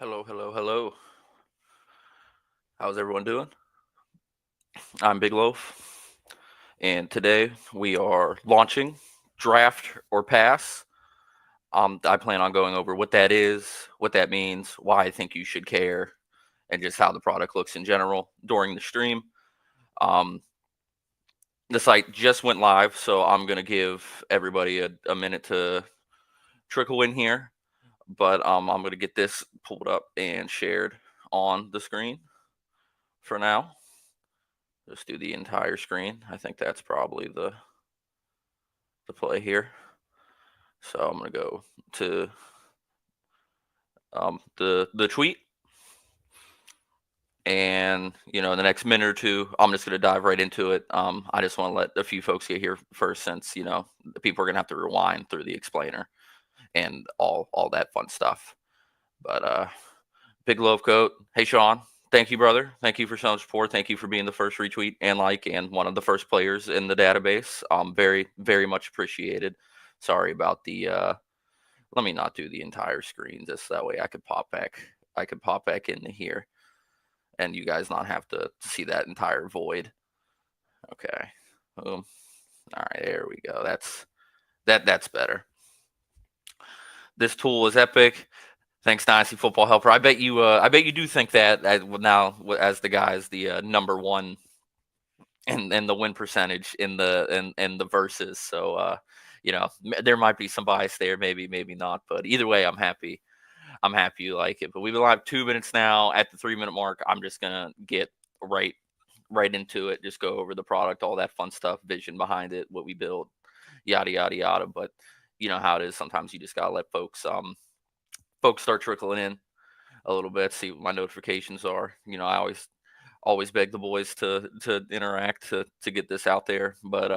Hello, hello, hello. How's everyone doing? I'm Big Loaf, and today we are launching Draft or Pass. I plan on going over what that is, what that means, why I think you should care, and just how the product looks in general during the stream. Um, the site just went live, so I'm going to give everybody a minute to trickle in here. But I'm going to get this pulled up and shared on the screen for now. Just do the entire screen. I think that's probably the play here. So I'm gonna go to the tweet, and in the next minute or two, I'm just gonna dive right into it. I just want to let a few folks get here first, since the people are gonna have to rewind through the explainer and all that fun stuff. But Big Love Coat, hey Sean, thank you, brother. Thank you for showing support. Thank you for being the first retweet and and one of the first players in the database. Very very much appreciated. Sorry about the let me not do the entire screen, just that way I could pop back. I could pop back into here, and you guys not have to see that entire void. Okay. Boom. All right, there we go. That's better. This tool is epic. Thanks, Dynasty Football Helper. I bet you do think that now, as the guys, the number one and the win percentage in the verses. So there might be some bias there, maybe not, but either way, I'm happy. I'm happy you like it. But we've been live 2 minutes now. At the 3 minute mark, I'm just gonna get right into it. Just go over the product, all that fun stuff, vision behind it, what we build, yada yada yada. But you know how it is. Sometimes you just gotta let folks start trickling in a little bit, see what my notifications are. I always beg the boys to interact to get this out there. But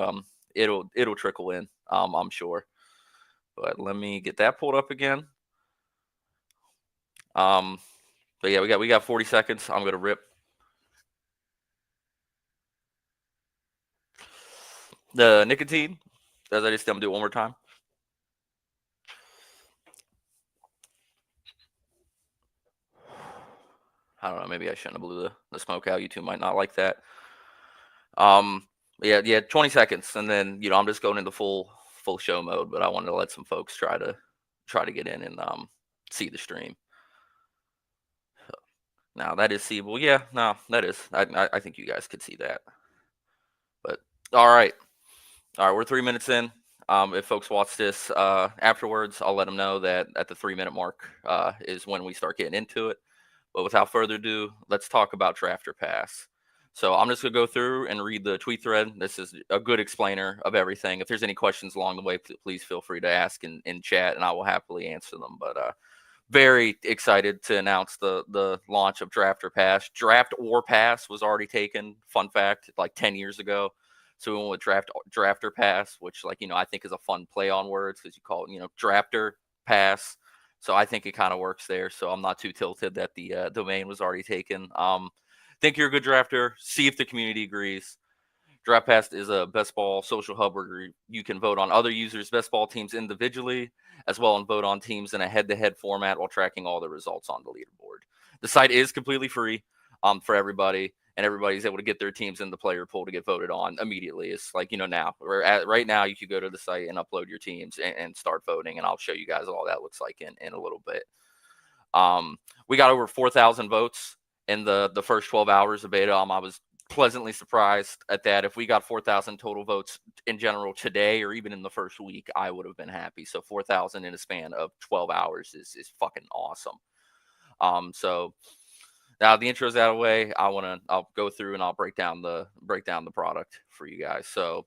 it'll trickle in, I'm sure. But let me get that pulled up again. Um, but yeah, we got 40 seconds. I'm gonna rip the nicotine. As I just I'm gonna do it one more time. I don't know. Maybe I shouldn't have blew the smoke out. You two might not like that. Yeah. 20 seconds, and then I'm just going into full show mode. But I wanted to let some folks try to get in and see the stream. Now that is seeable. Yeah, no, that is. I think you guys could see that. But all right. All right, we're 3 minutes in. If folks watch this afterwards, I'll let them know that at the 3 minute mark is when we start getting into it. But without further ado, let's talk about Draft or Pass. So I'm just going to go through and read the tweet thread. This is a good explainer of everything. If there's any questions along the way, please feel free to ask in chat, and I will happily answer them. But very excited to announce the launch of Draft or Pass. Draft or Pass was already taken. Fun fact, like 10 years ago. So we went with draft or pass, which I think is a fun play on words, because you call it drafter pass. So I think it kind of works there. So I'm not too tilted that the domain was already taken. Think you're a good drafter. See if the community agrees. Draft Pass is a best ball social hub where you can vote on other users' best ball teams individually, as well as vote on teams in a head-to-head format while tracking all the results on the leaderboard. The site is completely free for everybody, and everybody's able to get their teams in the player pool to get voted on immediately. It's now. Right now, you could go to the site and upload your teams and start voting, and I'll show you guys all that looks like in a little bit. We got over 4,000 votes in the first 12 hours of beta. I was pleasantly surprised at that. If we got 4,000 total votes in general today, or even in the first week, I would have been happy. So 4,000 in a span of 12 hours is fucking awesome. So now the intro's out of the way. I'll go through and I'll break down the product for you guys. So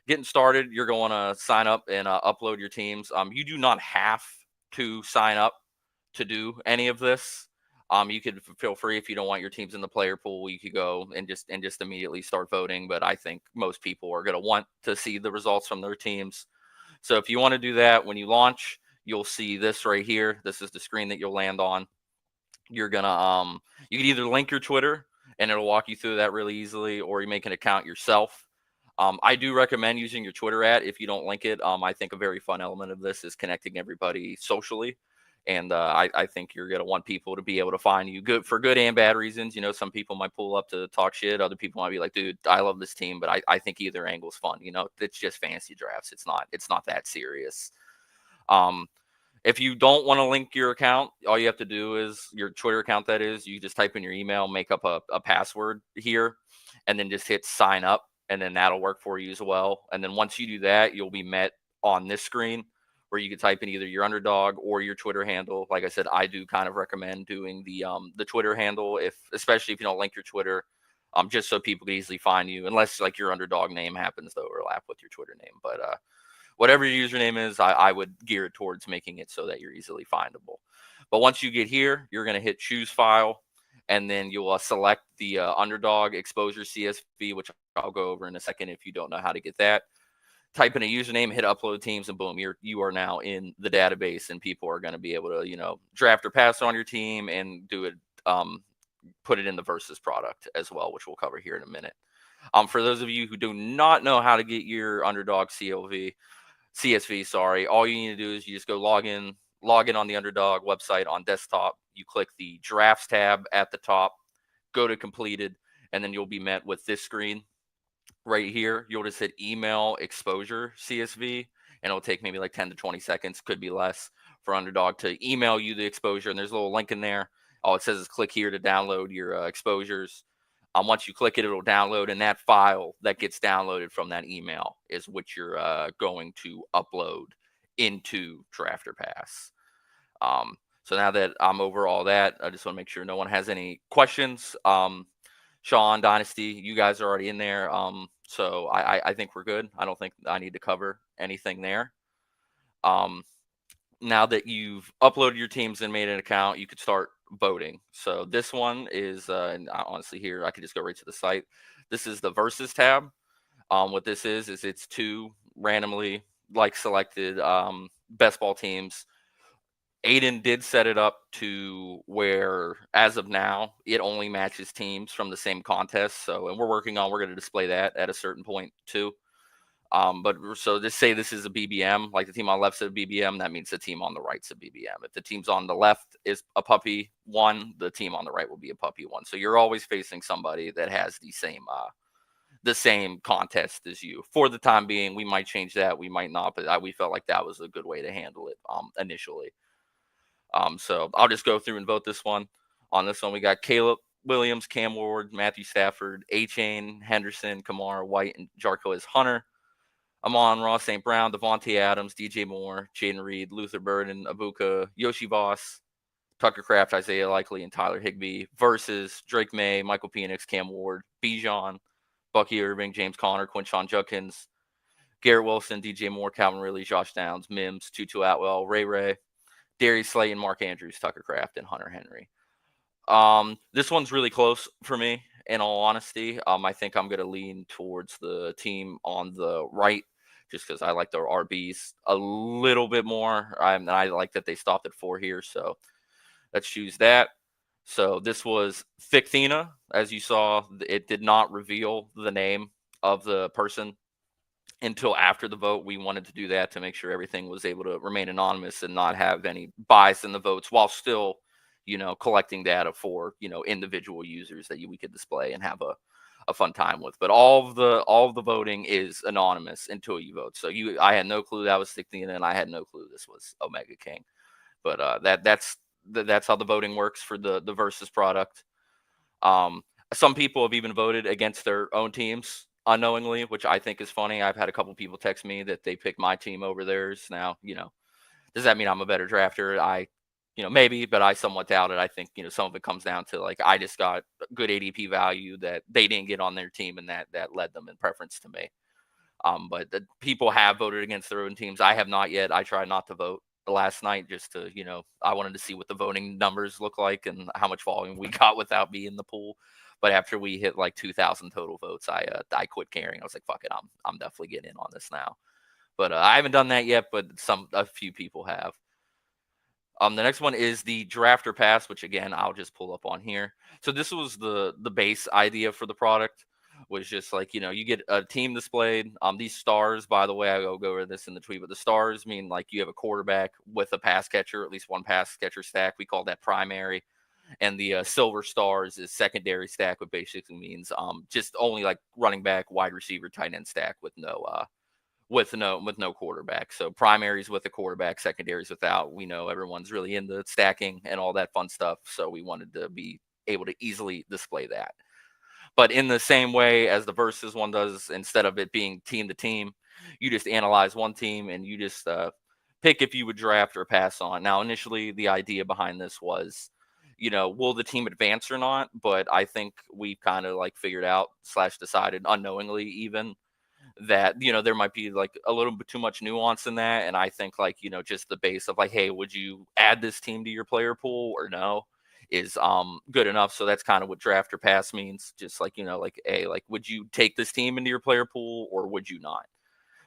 getting started, you're going to sign up and upload your teams. You do not have to sign up to do any of this. You could feel free, if you don't want your teams in the player pool, you could go and just immediately start voting. But I think most people are going to want to see the results from their teams. So if you want to do that, when you launch, you'll see this right here. This is the screen that you'll land on. You're gonna you can either link your Twitter and it'll walk you through that really easily, or you make an account yourself. I do recommend using your Twitter if you don't link it. I think a very fun element of this is connecting everybody socially. And I think you're gonna want people to be able to find you good for good and bad reasons. You know, some people might pull up to talk shit. Other people might be like, dude, I love this team, but I think either angle's fun. You know, it's just fantasy drafts. It's not that serious. Um, if you don't want to link your account, all you have to do is your Twitter account, that is, you just type in your email, make up a password here, and then just hit sign up, and then that'll work for you as well. And then once you do that, you'll be met on this screen where you can type in either your underdog or your Twitter handle. Like I said, I do kind of recommend doing the Twitter handle, especially if you don't link your Twitter, just so people can easily find you, unless like your underdog name happens to overlap with your Twitter name. But whatever your username is, I would gear it towards making it so that you're easily findable. But once you get here, you're going to hit choose file, and then you'll select the underdog exposure CSV, which I'll go over in a second if you don't know how to get that. Type in a username, hit upload teams, and boom, you are now in the database, and people are going to be able to draft or pass on your team and do it, put it in the versus product as well, which we'll cover here in a minute. For those of you who do not know how to get your underdog CSV, sorry, all you need to do is you just go log in on the underdog website on desktop. You click the drafts tab at the top, go to completed, and then you'll be met with this screen right here. You'll just hit email exposure CSV, and it'll take maybe like 10 to 20 seconds, could be less, for underdog to email you the exposure. And there's a little link in there. All it says is click here to download your exposures. Once you click it, it'll download, and that file that gets downloaded from that email is what you're going to upload into Draft or Pass. So now that I'm over all that, I just want to make sure no one has any questions. Sean, Dynasty, you guys are already in there. So I think we're good. I don't think I need to cover anything there. Now that you've uploaded your teams and made an account, you could start voting. So this one is, and honestly here, I could just go right to the site. This is the versus tab. What this is it's two randomly selected best ball teams. Aiden did set it up to where, as of now, it only matches teams from the same contest. So, and we're going to display that at a certain point too. But so just say this is a BBM, like the team on the left's a BBM, that means the team on the right's a BBM. If the team's on the left is a puppy 1, the team on the right will be a puppy 1. So you're always facing somebody that has the same contest as you. For the time being, we might change that, we might not, but we felt like that was a good way to handle it initially. So I'll just go through and vote this one. On this one, we got Caleb Williams, Cam Ward, Matthew Stafford, A-Chain, Henderson, Kamara, White, and Jarquez Hunter. Amon-Ra St. Brown, Devontae Adams, DJ Moore, Jaden Reed, Luther Burden, Abuka, Yoshi Voss, Tucker Kraft, Isaiah Likely, and Tyler Higbee versus Drake May, Michael Penix, Cam Ward, Bijan, Bucky Irving, James Conner, Quinshon Judkins, Garrett Wilson, DJ Moore, Calvin Ridley, Josh Downs, Mims, Tutu Atwell, Ray, Darius Slayton, Mark Andrews, Tucker Kraft, and Hunter Henry. This one's really close for me, in all honesty. I think I'm going to lean towards the team on the right, just because I like their RBs a little bit more. And I like that they stopped at 4 here. So let's choose that. So this was Thicthena. As you saw, it did not reveal the name of the person until after the vote. We wanted to do that to make sure everything was able to remain anonymous and not have any bias in the votes, while still, collecting data for, individual users that we could display and have a fun time with. But all of the voting is anonymous until you vote. So I had no clue that was Thicthena, and I had no clue this was Omega King. But that's how the voting works for the versus product. Some people have even voted against their own teams unknowingly, which I think is funny. I've had a couple people text me that they picked my team over theirs. Now, does that mean I'm a better drafter? Maybe, but I somewhat doubt it. I think, some of it comes down to I just got good ADP value that they didn't get on their team, and that led them in preference to me. But the people have voted against their own teams. I have not yet. I tried not to vote last night just to, I wanted to see what the voting numbers look like and how much volume we got without me in the pool. But after we hit 2,000 total votes, I quit caring. I was like, fuck it, I'm definitely getting in on this now. But I haven't done that yet, but a few people have. The next one is the Draft or Pass, which again I'll just pull up on here. So this was the base idea for the product. was just like, you get a team displayed. These stars, by the way, I will go over this in the tweet, but the stars mean like you have a quarterback with a pass catcher, at least one pass catcher stack. We call that primary. And the silver stars is secondary stack, which basically means just only like running back, wide receiver, tight end stack with no quarterback. So primaries with a quarterback, secondaries without. We know everyone's really into stacking and all that fun stuff, so we wanted to be able to easily display that. But in the same way as the versus one does, instead of it being team to team, you just analyze one team and you just pick if you would draft or pass on. Now, initially, the idea behind this was, will the team advance or not? But I think we kind of like figured out / decided unknowingly even that there might be like a little bit too much nuance in that. And I think like just the base of like, hey, would you add this team to your player pool or no, is good enough. So that's kind of what draft or pass means. Just like like, a like, would you take this team into your player pool or would you not?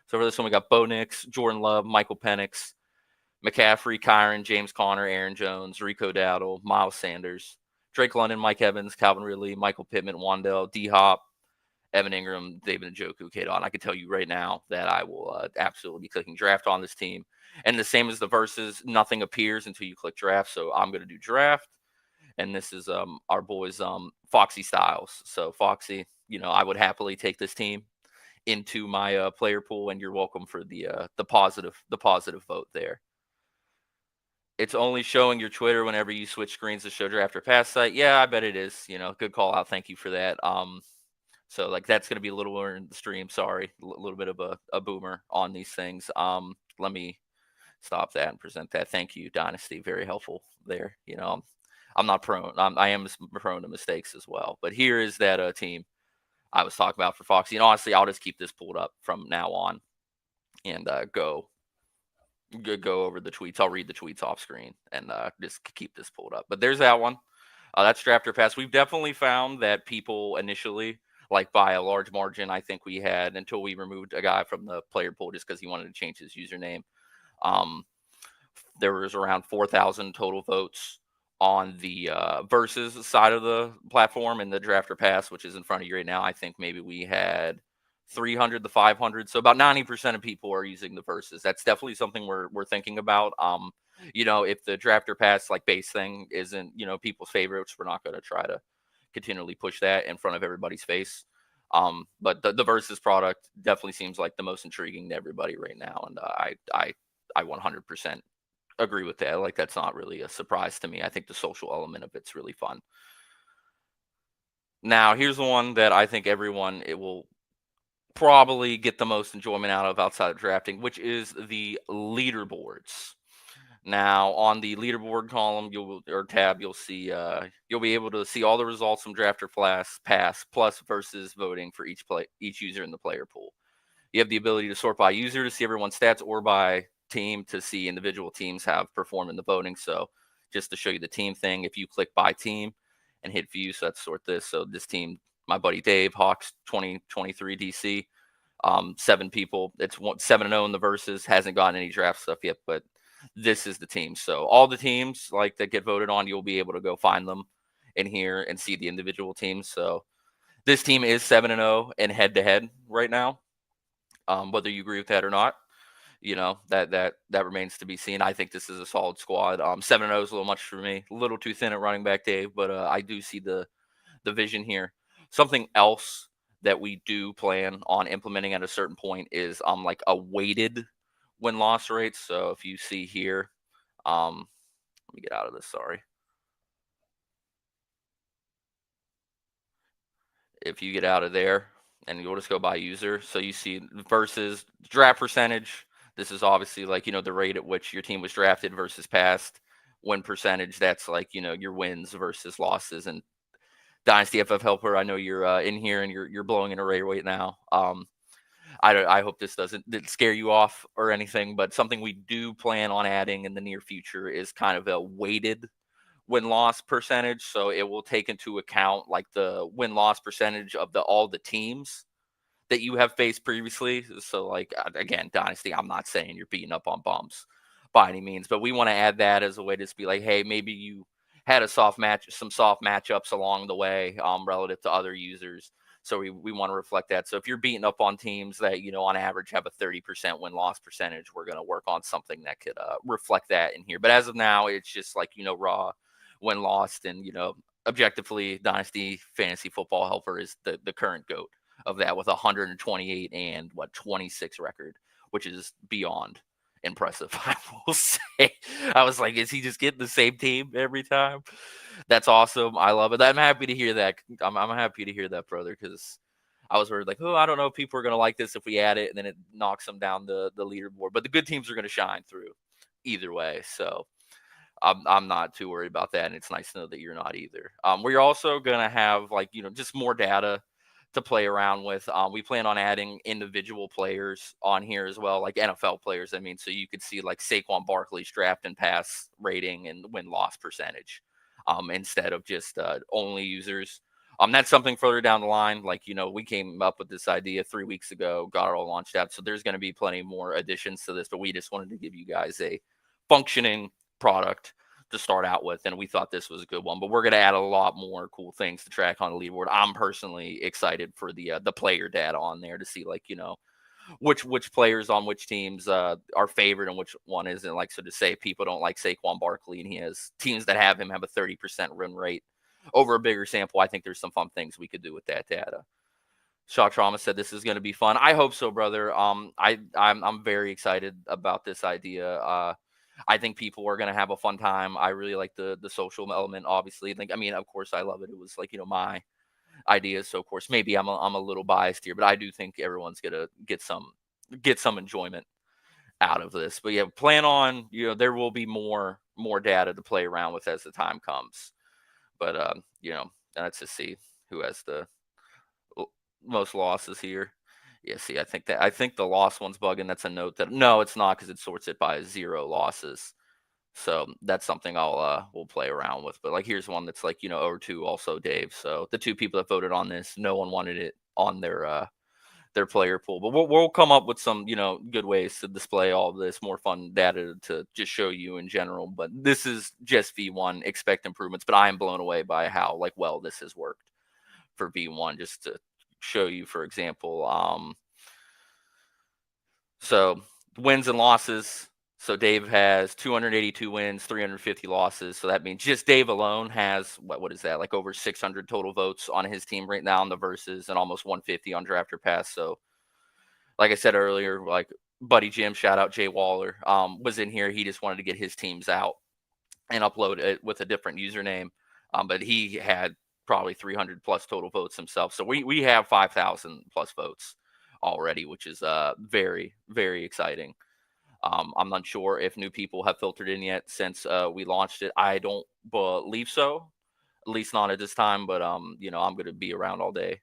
So for this one, we got Bo Nix, Jordan Love, Michael Penix, McCaffrey, Kyron, James Conner, Aaron Jones, Rico Dowdle, Miles Sanders, Drake London, Mike Evans, Calvin Ridley, Michael Pittman, Wandell, D Hop, Evan Ingram, David Njoku, Kate on. I can tell you right now that I will absolutely be clicking draft on this team. And the same as the verses, nothing appears until you click draft. So I'm going to do draft. And this is our boys Foxy Styles. So Foxy, I would happily take this team into my player pool, and you're welcome for the positive vote there. It's only showing your Twitter whenever you switch screens to show draft or pass site. Yeah, I bet it is. Good call out. Thank you for that. So like that's going to be a little more in the stream. Sorry, a little bit of a boomer on these things. Let me stop that and present that. Thank you, Dynasty. Very helpful there. I'm not prone. I am prone to mistakes as well. But here is that team I was talking about for Foxy. And honestly, I'll just keep this pulled up from now on and go over the tweets. I'll read the tweets off screen and just keep this pulled up. But there's that one. That's draft or pass. We've definitely found that people initially, like by a large margin, I think we had until we removed a guy from the player pool just because he wanted to change his username. There was around 4,000 total votes on the versus side of the platform, and the draft or pass, which is in front of you right now. I think maybe we had 300 to 500. So about 90% of people are using the versus. That's definitely something we're thinking about. If the draft or pass like base thing isn't, people's favorites, we're not going to try to continually push that in front of everybody's face. But the versus product definitely seems like the most intriguing to everybody right now. And I 100% agree with that. Like, that's not really a surprise to me. I think the social element of it's really fun. Now, here's the one that I think it will probably get the most enjoyment out of outside of drafting, which is the leaderboards. Now, on the leaderboard column or tab, you'll see you'll be able to see all the results from draft or pass plus versus voting for each user in the player pool. You have the ability to sort by user to see everyone's stats, or by team to see individual teams have performed in the voting. So just to show you the team thing, if you click by team and hit view, so let's sort this. So this team, my buddy Dave, Hawks 2023 DC, 7 people. It's 7-0 in the versus, hasn't gotten any draft stuff yet, but this is the team. So all the teams like that get voted on, you'll be able to go find them in here and see the individual teams. So this team is 7-0 in head-to-head right now. Whether you agree with that or not, that remains to be seen. I think this is a solid squad. 7-0 is a little much for me, a little too thin at running back, Dave, but I do see the vision here. Something else that we do plan on implementing at a certain point is like a weighted win-loss rate. So if you see here, let me get out of this, sorry. If you get out of there, and you'll just go by user. So you see versus draft percentage. This is obviously like, the rate at which your team was drafted versus passed. Win percentage, that's like, your wins versus losses. And Dynasty FF Helper, I know you're in here and you're blowing an array right now. I hope this doesn't scare you off or anything, but something we do plan on adding in the near future is kind of a weighted win-loss percentage. So it will take into account like the win-loss percentage of all the teams that you have faced previously. So like, again, Dynasty, I'm not saying you're beating up on bums by any means, but we want to add that as a way to be like, hey, maybe you had some soft matchups along the way relative to other users. So we want to reflect that. So if you're beating up on teams that, on average have a 30% win-loss percentage, we're going to work on something that could reflect that in here. But as of now, it's just like, raw win-lost. And, objectively, Dynasty Fantasy Football Helper is the current GOAT of that with 128 and 26 record, which is beyond impressive. I will say, I was like, is he just getting the same team every time? That's awesome. I love it. I'm happy to hear that. I'm happy to hear that, brother, because I was worried, like, oh, I don't know if people are going to like this if we add it, and then it knocks them down the leaderboard. But the good teams are going to shine through either way. So I'm not too worried about that, and it's nice to know that you're not either. We're also going to have, like, just more data to play around with. We plan on adding individual players on here as well, like NFL players. I mean, so you could see like Saquon Barkley's draft and pass rating and win-loss percentage, instead of just only users. That's something further down the line. Like, we came up with this idea 3 weeks ago, got it all launched out. So there's going to be plenty more additions to this, but we just wanted to give you guys a functioning product to start out with, and we thought this was a good one. But we're going to add a lot more cool things to track on the leaderboard. I'm personally excited for the player data on there to see, like, which players on which teams are favored and which one isn't. Like, so to say people don't like Saquon Barkley and he has teams that have him have a 30% run rate over a bigger sample, I think there's some fun things we could do with that data. Shock Trauma said this is going to be fun. I hope so, brother. I'm very excited about this idea. I think people are going to have a fun time. I really like the social element, obviously. I mean, of course, I love it. It was like, my ideas. So, of course, maybe I'm a little biased here, but I do think everyone's going to get some enjoyment out of this. But yeah, plan on, there will be more data to play around with as the time comes. But, let's just see who has the most losses here. Yeah, see, I think the lost one's bugging. That's a note that, no, it's not, because it sorts it by 0 losses. So that's something we'll play around with. But like, here's one that's like, over 2 also Dave. So the 2 people that voted on this, no one wanted it on their player pool. But we'll come up with some, good ways to display all of this, more fun data to just show you in general. But this is just V1. Expect improvements. But I am blown away by how, like, well this has worked for V1. Just to show you, for example, so wins and losses. So Dave has 282 wins, 350 losses. So that means just Dave alone has, what is that, like over 600 total votes on his team right now in the verses, and almost 150 on draft or pass. So like I said earlier, like Buddy Jim, shout out Jay Waller, was in here. He just wanted to get his teams out and upload it with a different username. But he had probably 300 plus total votes himself. So we have 5,000 plus votes already, which is very, very exciting. I'm not sure if new people have filtered in yet since we launched it. I don't believe so, at least not at this time. But I'm going to be around all day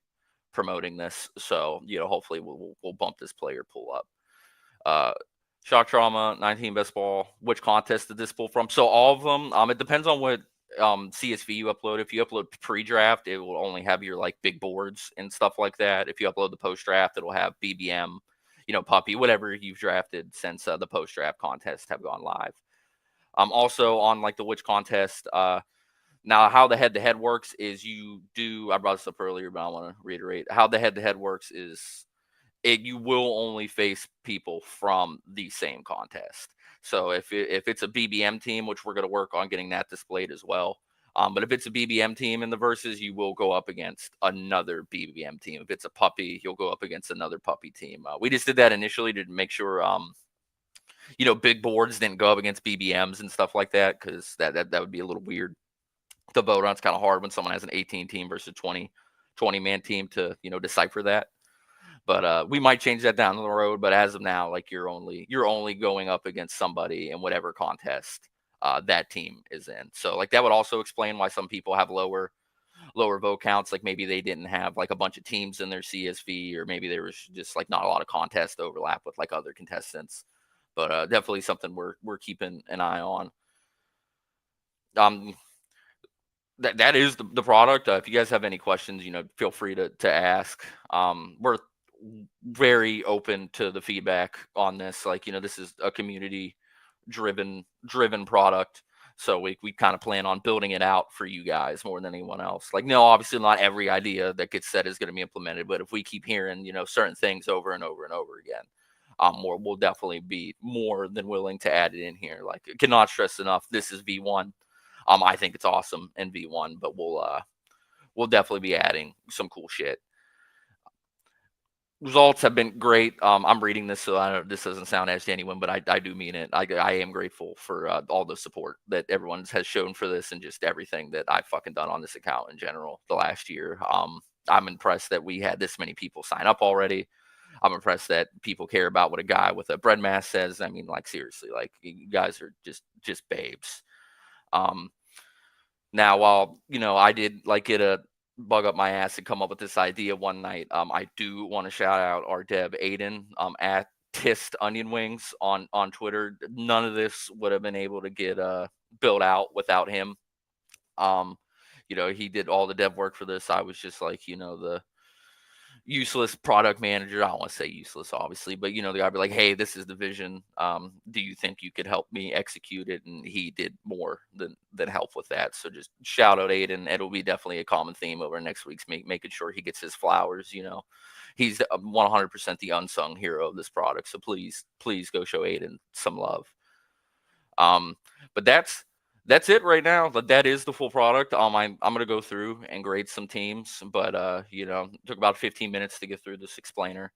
promoting this, so hopefully we'll bump this player pool up. Shock Trauma 19 best ball. Which contest did this pull from? So all of them. It depends on what CSV you upload. If you upload pre-draft, it will only have your like big boards and stuff like that. If you upload the post-draft, it'll have BBM, puppy, whatever you've drafted since the post-draft contests have gone live. Also on like the which contest, now how the head-to-head works is I brought this up earlier, but I want to reiterate how the head-to-head works is you will only face people from the same contest. So if it's a BBM team, which we're going to work on getting that displayed as well. But if it's a BBM team in the verses, you will go up against another BBM team. If it's a puppy, you'll go up against another puppy team. We just did that initially to make sure, big boards didn't go up against BBMs and stuff like that, because that would be a little weird to vote on. It's kind of hard when someone has an 18 team versus 20 man team to, decipher that. But we might change that down the road. But as of now, like, you're only going up against somebody in whatever contest that team is in. So like that would also explain why some people have lower vote counts. Like maybe they didn't have like a bunch of teams in their CSV, or maybe there was just like not a lot of contest overlap with like other contestants. But definitely something we're keeping an eye on. That is the product. If you guys have any questions, feel free to ask. We're very open to the feedback on this. Like, this is a community driven product. So we kind of plan on building it out for you guys more than anyone else. Like, no, obviously not every idea that gets said is going to be implemented, but if we keep hearing, certain things over and over and over again, we'll definitely be more than willing to add it in here. Like, cannot stress enough, this is V1. I think it's awesome in V1, but we'll definitely be adding some cool shit. Results have been great. I'm reading this, so I know this doesn't sound as genuine, but I do mean it. I am grateful for all the support that everyone has shown for this and just everything that I've fucking done on this account in general the last year. I'm impressed that we had this many people sign up already. I'm impressed that people care about what a guy with a bread mask says. I mean, like, seriously, like, you guys are just babes. Now, while I did like get a bug up my ass and come up with this idea one night, I do want to shout out our dev Aiden at Tist Onion Wings on Twitter. None of this would have been able to get built out without him. He did all the dev work for this. I was just like, the useless product manager. I don't want to say useless, obviously, but the guy be like, hey, this is the vision. Do you think you could help me execute it? And he did more than help with that. So just shout out Aiden. It'll be definitely a common theme over next week's making sure he gets his flowers. He's 100% the unsung hero of this product. So please go show Aiden some love. But that's it right now. But that is the full product. I'm gonna go through and grade some teams, but it took about 15 minutes to get through this explainer.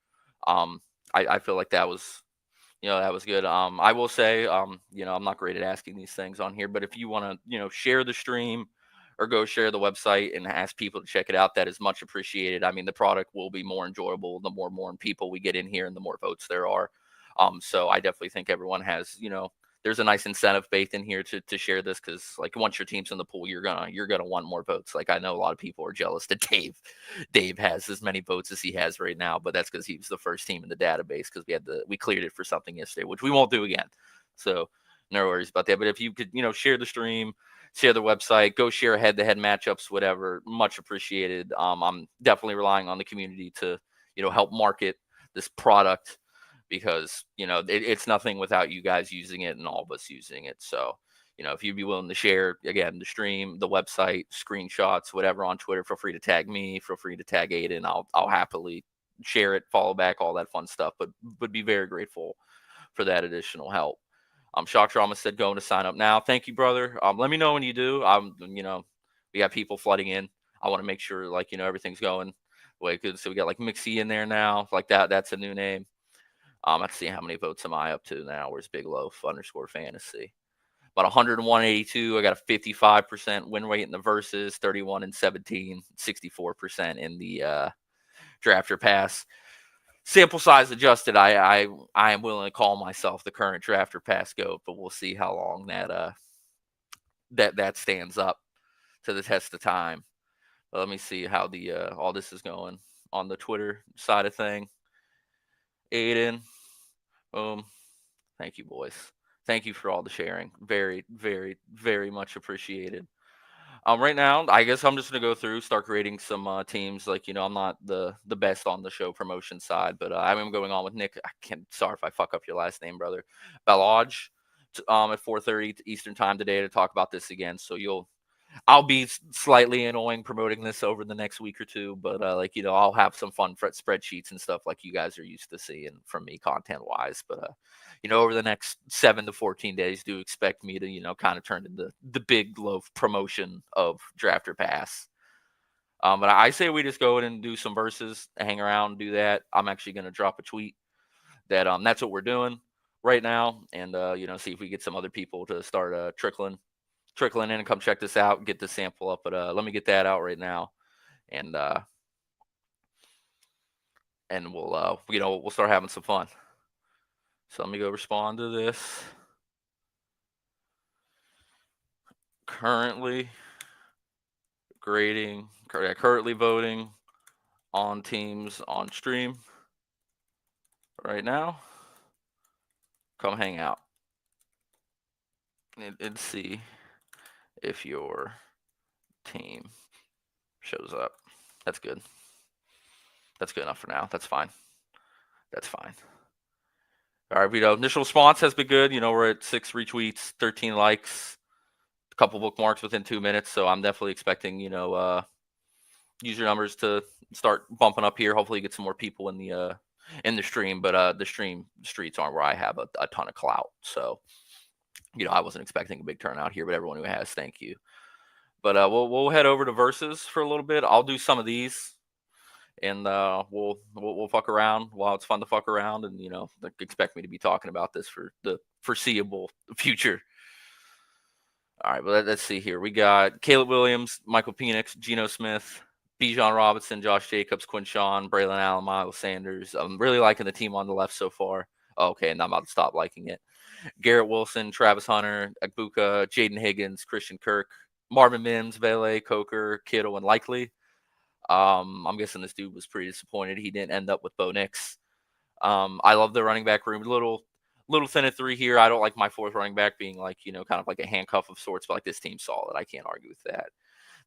I feel like that was good. I will say, I'm not great at asking these things on here, but if you want to, share the stream or go share the website and ask people to check it out, that is much appreciated. I mean, the product will be more enjoyable the more people we get in here and the more votes there are. So I definitely think everyone has, there's a nice incentive baked in here to share this, because like, once your team's in the pool, you're gonna want more votes. Like, I know a lot of people are jealous that Dave has as many votes as he has right now, but that's because he was the first team in the database, because we cleared it for something yesterday, which we won't do again. So no worries about that. But if you could, share the stream, share the website, go share head-to-head matchups, whatever, much appreciated. I'm definitely relying on the community to, help market this product, because it's nothing without you guys using it and all of us using it. So if you'd be willing to share, again, the stream, the website, screenshots, whatever, on Twitter, feel free to tag me, feel free to tag Aiden. I'll happily share it, follow back, all that fun stuff, but would be very grateful for that additional help. Shock Drama said going to sign up now. Thank you, brother. Let me know when you do. We got people flooding in. I want to make sure, like, everything's going the way it could. So we got like Mixie in there now, like that. That's a new name. Let's see, how many votes am I up to now? Where's Big Loaf _ fantasy? About 101.82. I got a 55% win rate in the verses, 31-17, 64% in the drafter pass. Sample size adjusted, I am willing to call myself the current drafter pass GOAT, but we'll see how long that stands up to the test of time. But let me see how the all this is going on the Twitter side of thing. Aiden, boom. Thank you, boys. Thank you for all the sharing. Very, very, very much appreciated. Right now, I guess I'm just gonna go through, start creating some teams. Like, I'm not the best on the show promotion side, but I am going on with Nick. Sorry if I fuck up your last name, brother. Balaj, at 4:30 Eastern time today to talk about this again. So I'll be slightly annoying promoting this over the next week or two, but I'll have some fun spreadsheets and stuff like you guys are used to seeing from me content wise. But over the next 7 to 14 days, do expect me to kind of turn into the Big Loaf promotion of Drafter Pass. But I say we just go in and do some verses, hang around, do that. I'm actually going to drop a tweet that that's what we're doing right now, and see if we get some other people to start trickling in and come check this out and get the sample up. But let me get that out right now, and we'll start having some fun. So let me go respond to this. Currently voting on teams on stream right now. Come hang out and see if your team shows up. That's good. That's good enough for now. That's fine. All right, Vito. Initial response has been good. We're at 6 retweets, 13 likes. a couple bookmarks within 2 minutes, so I'm definitely expecting, user numbers to start bumping up here. Hopefully get some more people in the stream, but the streets aren't where I have a ton of clout. So, I wasn't expecting a big turnout here, but everyone who has, thank you. But we'll head over to verses for a little bit. I'll do some of these, and we'll fuck around while it's fun to fuck around, and expect me to be talking about this for the foreseeable future. All right, but let's see here. We got Caleb Williams, Michael Penix, Geno Smith, Bijan Robinson, Josh Jacobs, Quinshawn, Braylon Allen, Miles Sanders. I'm really liking the team on the left so far. Okay, and I'm about to stop liking it. Garrett Wilson, Travis Hunter, Agbuka, Jaden Higgins, Christian Kirk, Marvin Mims, Vele, Coker, Kittle, and Likely. I'm guessing this dude was pretty disappointed he didn't end up with Bo Nix. I love the running back room. Little thin at 3 here. I don't like my 4th running back being like, kind of like a handcuff of sorts, but like this team's solid. I can't argue with that.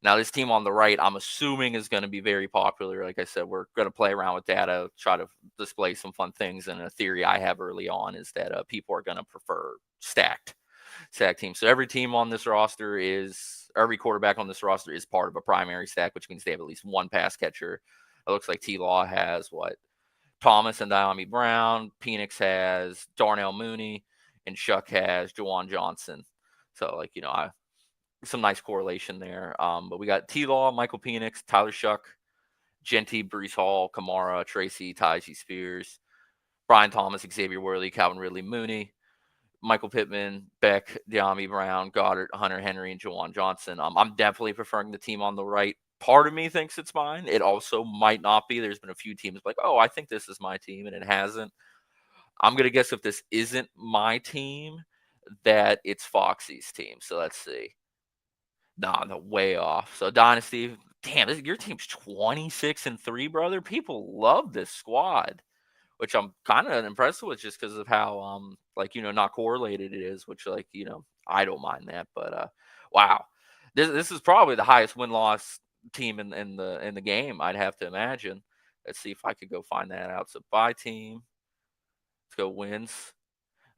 Now, this team on the right, I'm assuming is going to be very popular. Like I said, we're going to play around with data, try to display some fun things. And a theory I have early on is that people are going to prefer stacked teams. So every quarterback on this roster is part of a primary stack, which means they have at least one pass catcher. It looks like T-Law has Thomas and Diami Brown. Penix has Darnell Mooney, and Shuck has Juwan Johnson. So, some nice correlation there. But we got T-Law, Michael Penix, Tyler Shuck, Genty, Brees Hall, Kamara, Tracy, Tyjae Spears, Brian Thomas, Xavier Worthy, Calvin Ridley, Mooney, Michael Pittman, Beck, Diami Brown, Goddard, Hunter Henry, and Juwan Johnson. I'm definitely preferring the team on the right. Part of me thinks it's mine. It also might not be. There's been a few teams like, oh, I think this is my team, and it hasn't. I'm going to guess if this isn't my team, that it's Foxy's team. So let's see. Nah, no, way off. So Dynasty, damn, your team's 26-3, brother. People love this squad, which I'm kind of impressed with just because of how not correlated it is, which I don't mind that. But wow. This is probably the highest win-loss team in the game, I'd have to imagine. Let's see if I could go find that out. So buy team. Let's go wins.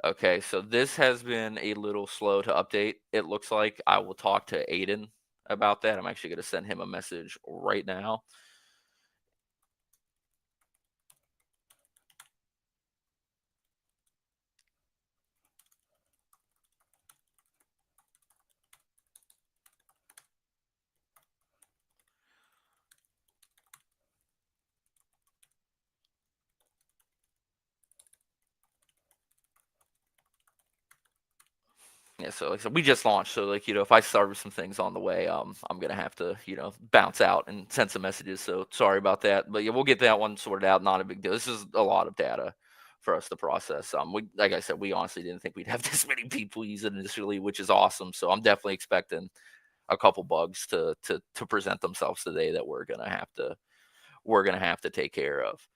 Okay, so this has been a little slow to update. It looks like I will talk to Aiden about that. I'm actually going to send him a message right now. Yeah, so like I said, we just launched. So if I start with some things on the way, I'm gonna have to, bounce out and send some messages. So sorry about that. But yeah, we'll get that one sorted out. Not a big deal. This is a lot of data for us to process. Like I said, we honestly didn't think we'd have this many people use it initially, which is awesome. So I'm definitely expecting a couple bugs to present themselves today that we're gonna have to take care of.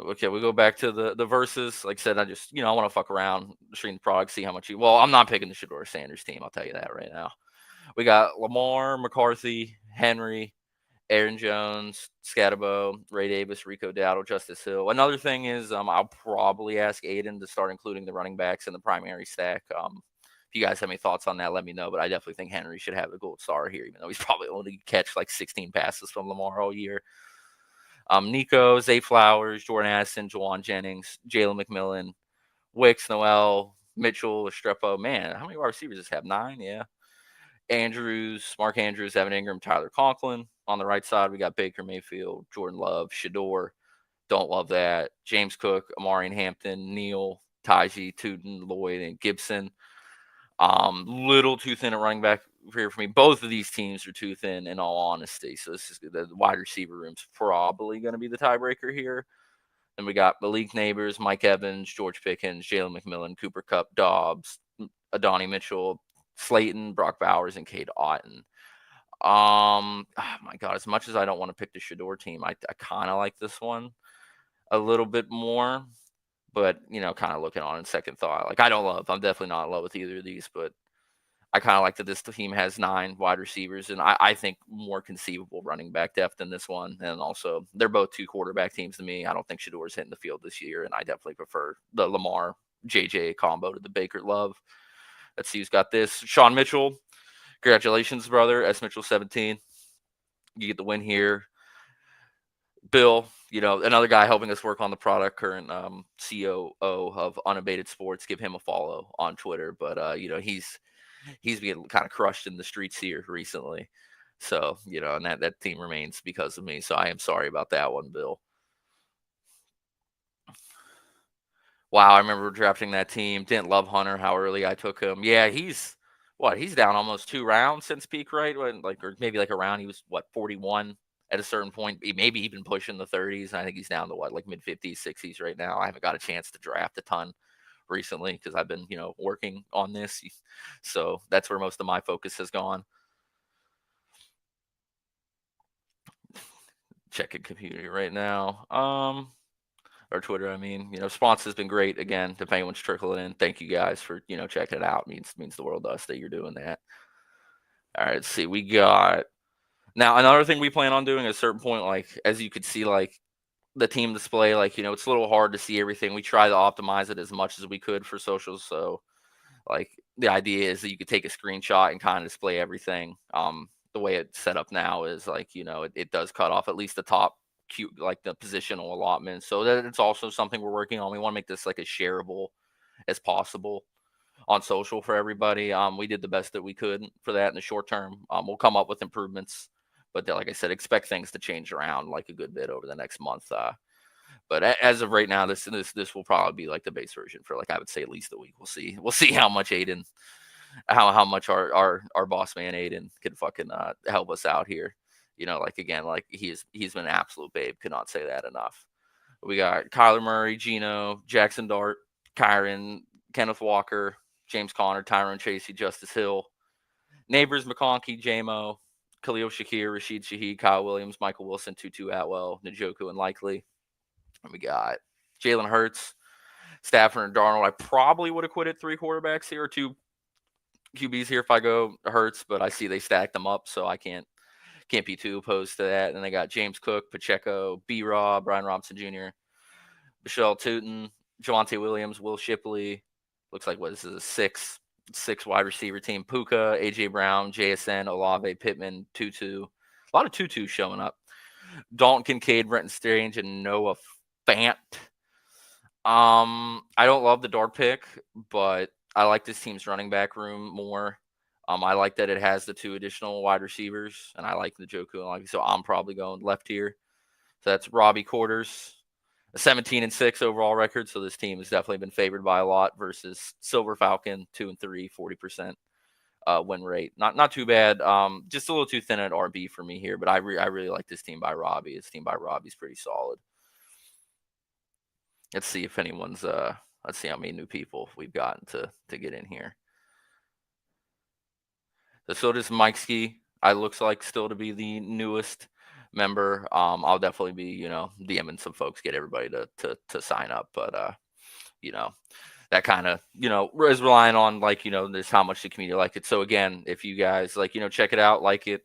Okay, we go back to the verses. Like I said, I just I want to fuck around, stream the product, see how much well, I'm not picking the Shedeur Sanders team, I'll tell you that right now. We got Lamar, McCarthy, Henry, Aaron Jones, Scatterbo, Ray Davis, Rico Dowdle, Justice Hill. Another thing is I'll probably ask Aiden to start including the running backs in the primary stack. If you guys have any thoughts on that, let me know. But I definitely think Henry should have the gold star here, even though he's probably only catch like 16 passes from Lamar all year. Nico, Zay Flowers, Jordan Addison, Juwan Jennings, Jalen McMillan, Wicks, Noel, Mitchell, Estrepo. Man, how many wide receivers does this have? 9? Yeah. Andrews, Mark Andrews, Evan Ingram, Tyler Conklin. On the right side, we got Baker Mayfield, Jordan Love, Shedeur. Don't love that. James Cook, Amari Hampton, Neal, Tyjae, Tootin, Lloyd, and Gibson. Little too thin at running back here for me. Both of these teams are too thin, in all honesty. So this is the wide receiver room's probably going to be the tiebreaker here. Then we got Malik Neighbors, Mike Evans, George Pickens, Jalen McMillan, Cooper Kupp, Dobbs, Adonai Mitchell, Slayton, Brock Bowers, and Cade Otton. Oh my God, as much as I don't want to pick the Shedeur team, I kind of like this one a little bit more. But, kind of looking on in second thought, I'm definitely not in love with either of these, but I kind of like that this team has 9 wide receivers, and I think more conceivable running back depth than this one. And also, they're both 2 quarterback teams to me. I don't think Shedeur's hitting the field this year, and I definitely prefer the Lamar JJ combo to the Baker Love. Let's see who's got this. Sean Mitchell. Congratulations, brother. S. Mitchell 17. You get the win here. Bill, another guy helping us work on the product, current COO of Unabated Sports. Give him a follow on Twitter. But he's being kind of crushed in the streets here recently. So, and that team remains because of me. So I am sorry about that one, Bill. Wow, I remember drafting that team. Didn't love Hunter, how early I took him. Yeah, he's down almost 2 rounds since peak, right? Or maybe like a round. He was 41 at a certain point, maybe even pushing the 30s. I think he's down to like mid 50s, 60s right now. I haven't got a chance to draft a ton recently because I've been, working on this. So that's where most of my focus has gone. Checking community right now. Or Twitter, I mean. Response has been great. Again, if anyone's trickling in, thank you guys for, checking it out. Means the world to us that you're doing that. All right, let's see. We got now another thing we plan on doing at a certain point, like as you could see, like the team display, like, it's a little hard to see everything. We try to optimize it as much as we could for socials. So like the idea is that you could take a screenshot and kind of display everything. The way it's set up now is like, it does cut off at least the top cute, like the positional allotment. So that it's also something we're working on. We want to make this like as shareable as possible on social for everybody. We did the best that we could for that in the short term. We'll come up with improvements, but like I said, expect things to change around like a good bit over the next month. But as of right now, this will probably be like the base version for like I would say at least a week. We'll see how much Aiden, how much our boss man Aiden can fucking help us out here. Like again, like he's been an absolute babe. Could not say that enough. We got Kyler Murray, Geno, Jackson Dart, Kyron, Kenneth Walker, James Conner, Tyrone Chasey, Justice Hill, Neighbors, McConkey, JMO, Khalil Shakir, Rashid Shaheed, Kyle Williams, Michael Wilson, Tutu Atwell, Njoku, and Likely. And we got Jalen Hurts, Stafford, and Darnold. I probably would have quitted 3 quarterbacks here or 2 QBs here if I go Hurts, but I see they stacked them up, so I can't be too opposed to that. And they got James Cook, Pacheco, B-Rob, Brian Robinson Jr., Michelle Tootin, Javonte Williams, Will Shipley. Looks like this is a six wide receiver team. Puka, AJ Brown, JSN, Olave, Pittman, Tutu. A lot of Tutu showing up. Dalton Kincaid, Brenton Strange, and Noah Fant. I don't love the Dart pick, but I like this team's running back room more. I like that it has the 2 additional wide receivers, and I like the Njoku. So I'm probably going left here. So that's Robbie Quarters, a 17-6 overall record. So this team has definitely been favored by a lot versus Silver Falcon, 2-3, 40% win rate. Not too bad. Just a little too thin at RB for me here, but I really like this team by Robbie. This team by Robbie's pretty solid. Let's see if anyone's let's see how many new people we've gotten to get in here. So does Mike Ski. I looks like still to be the newest member. I'll definitely be, DMing some folks, get everybody to sign up. But that kind of, is relying on like, this how much the community like it. So again, if you guys like, check it out, like it,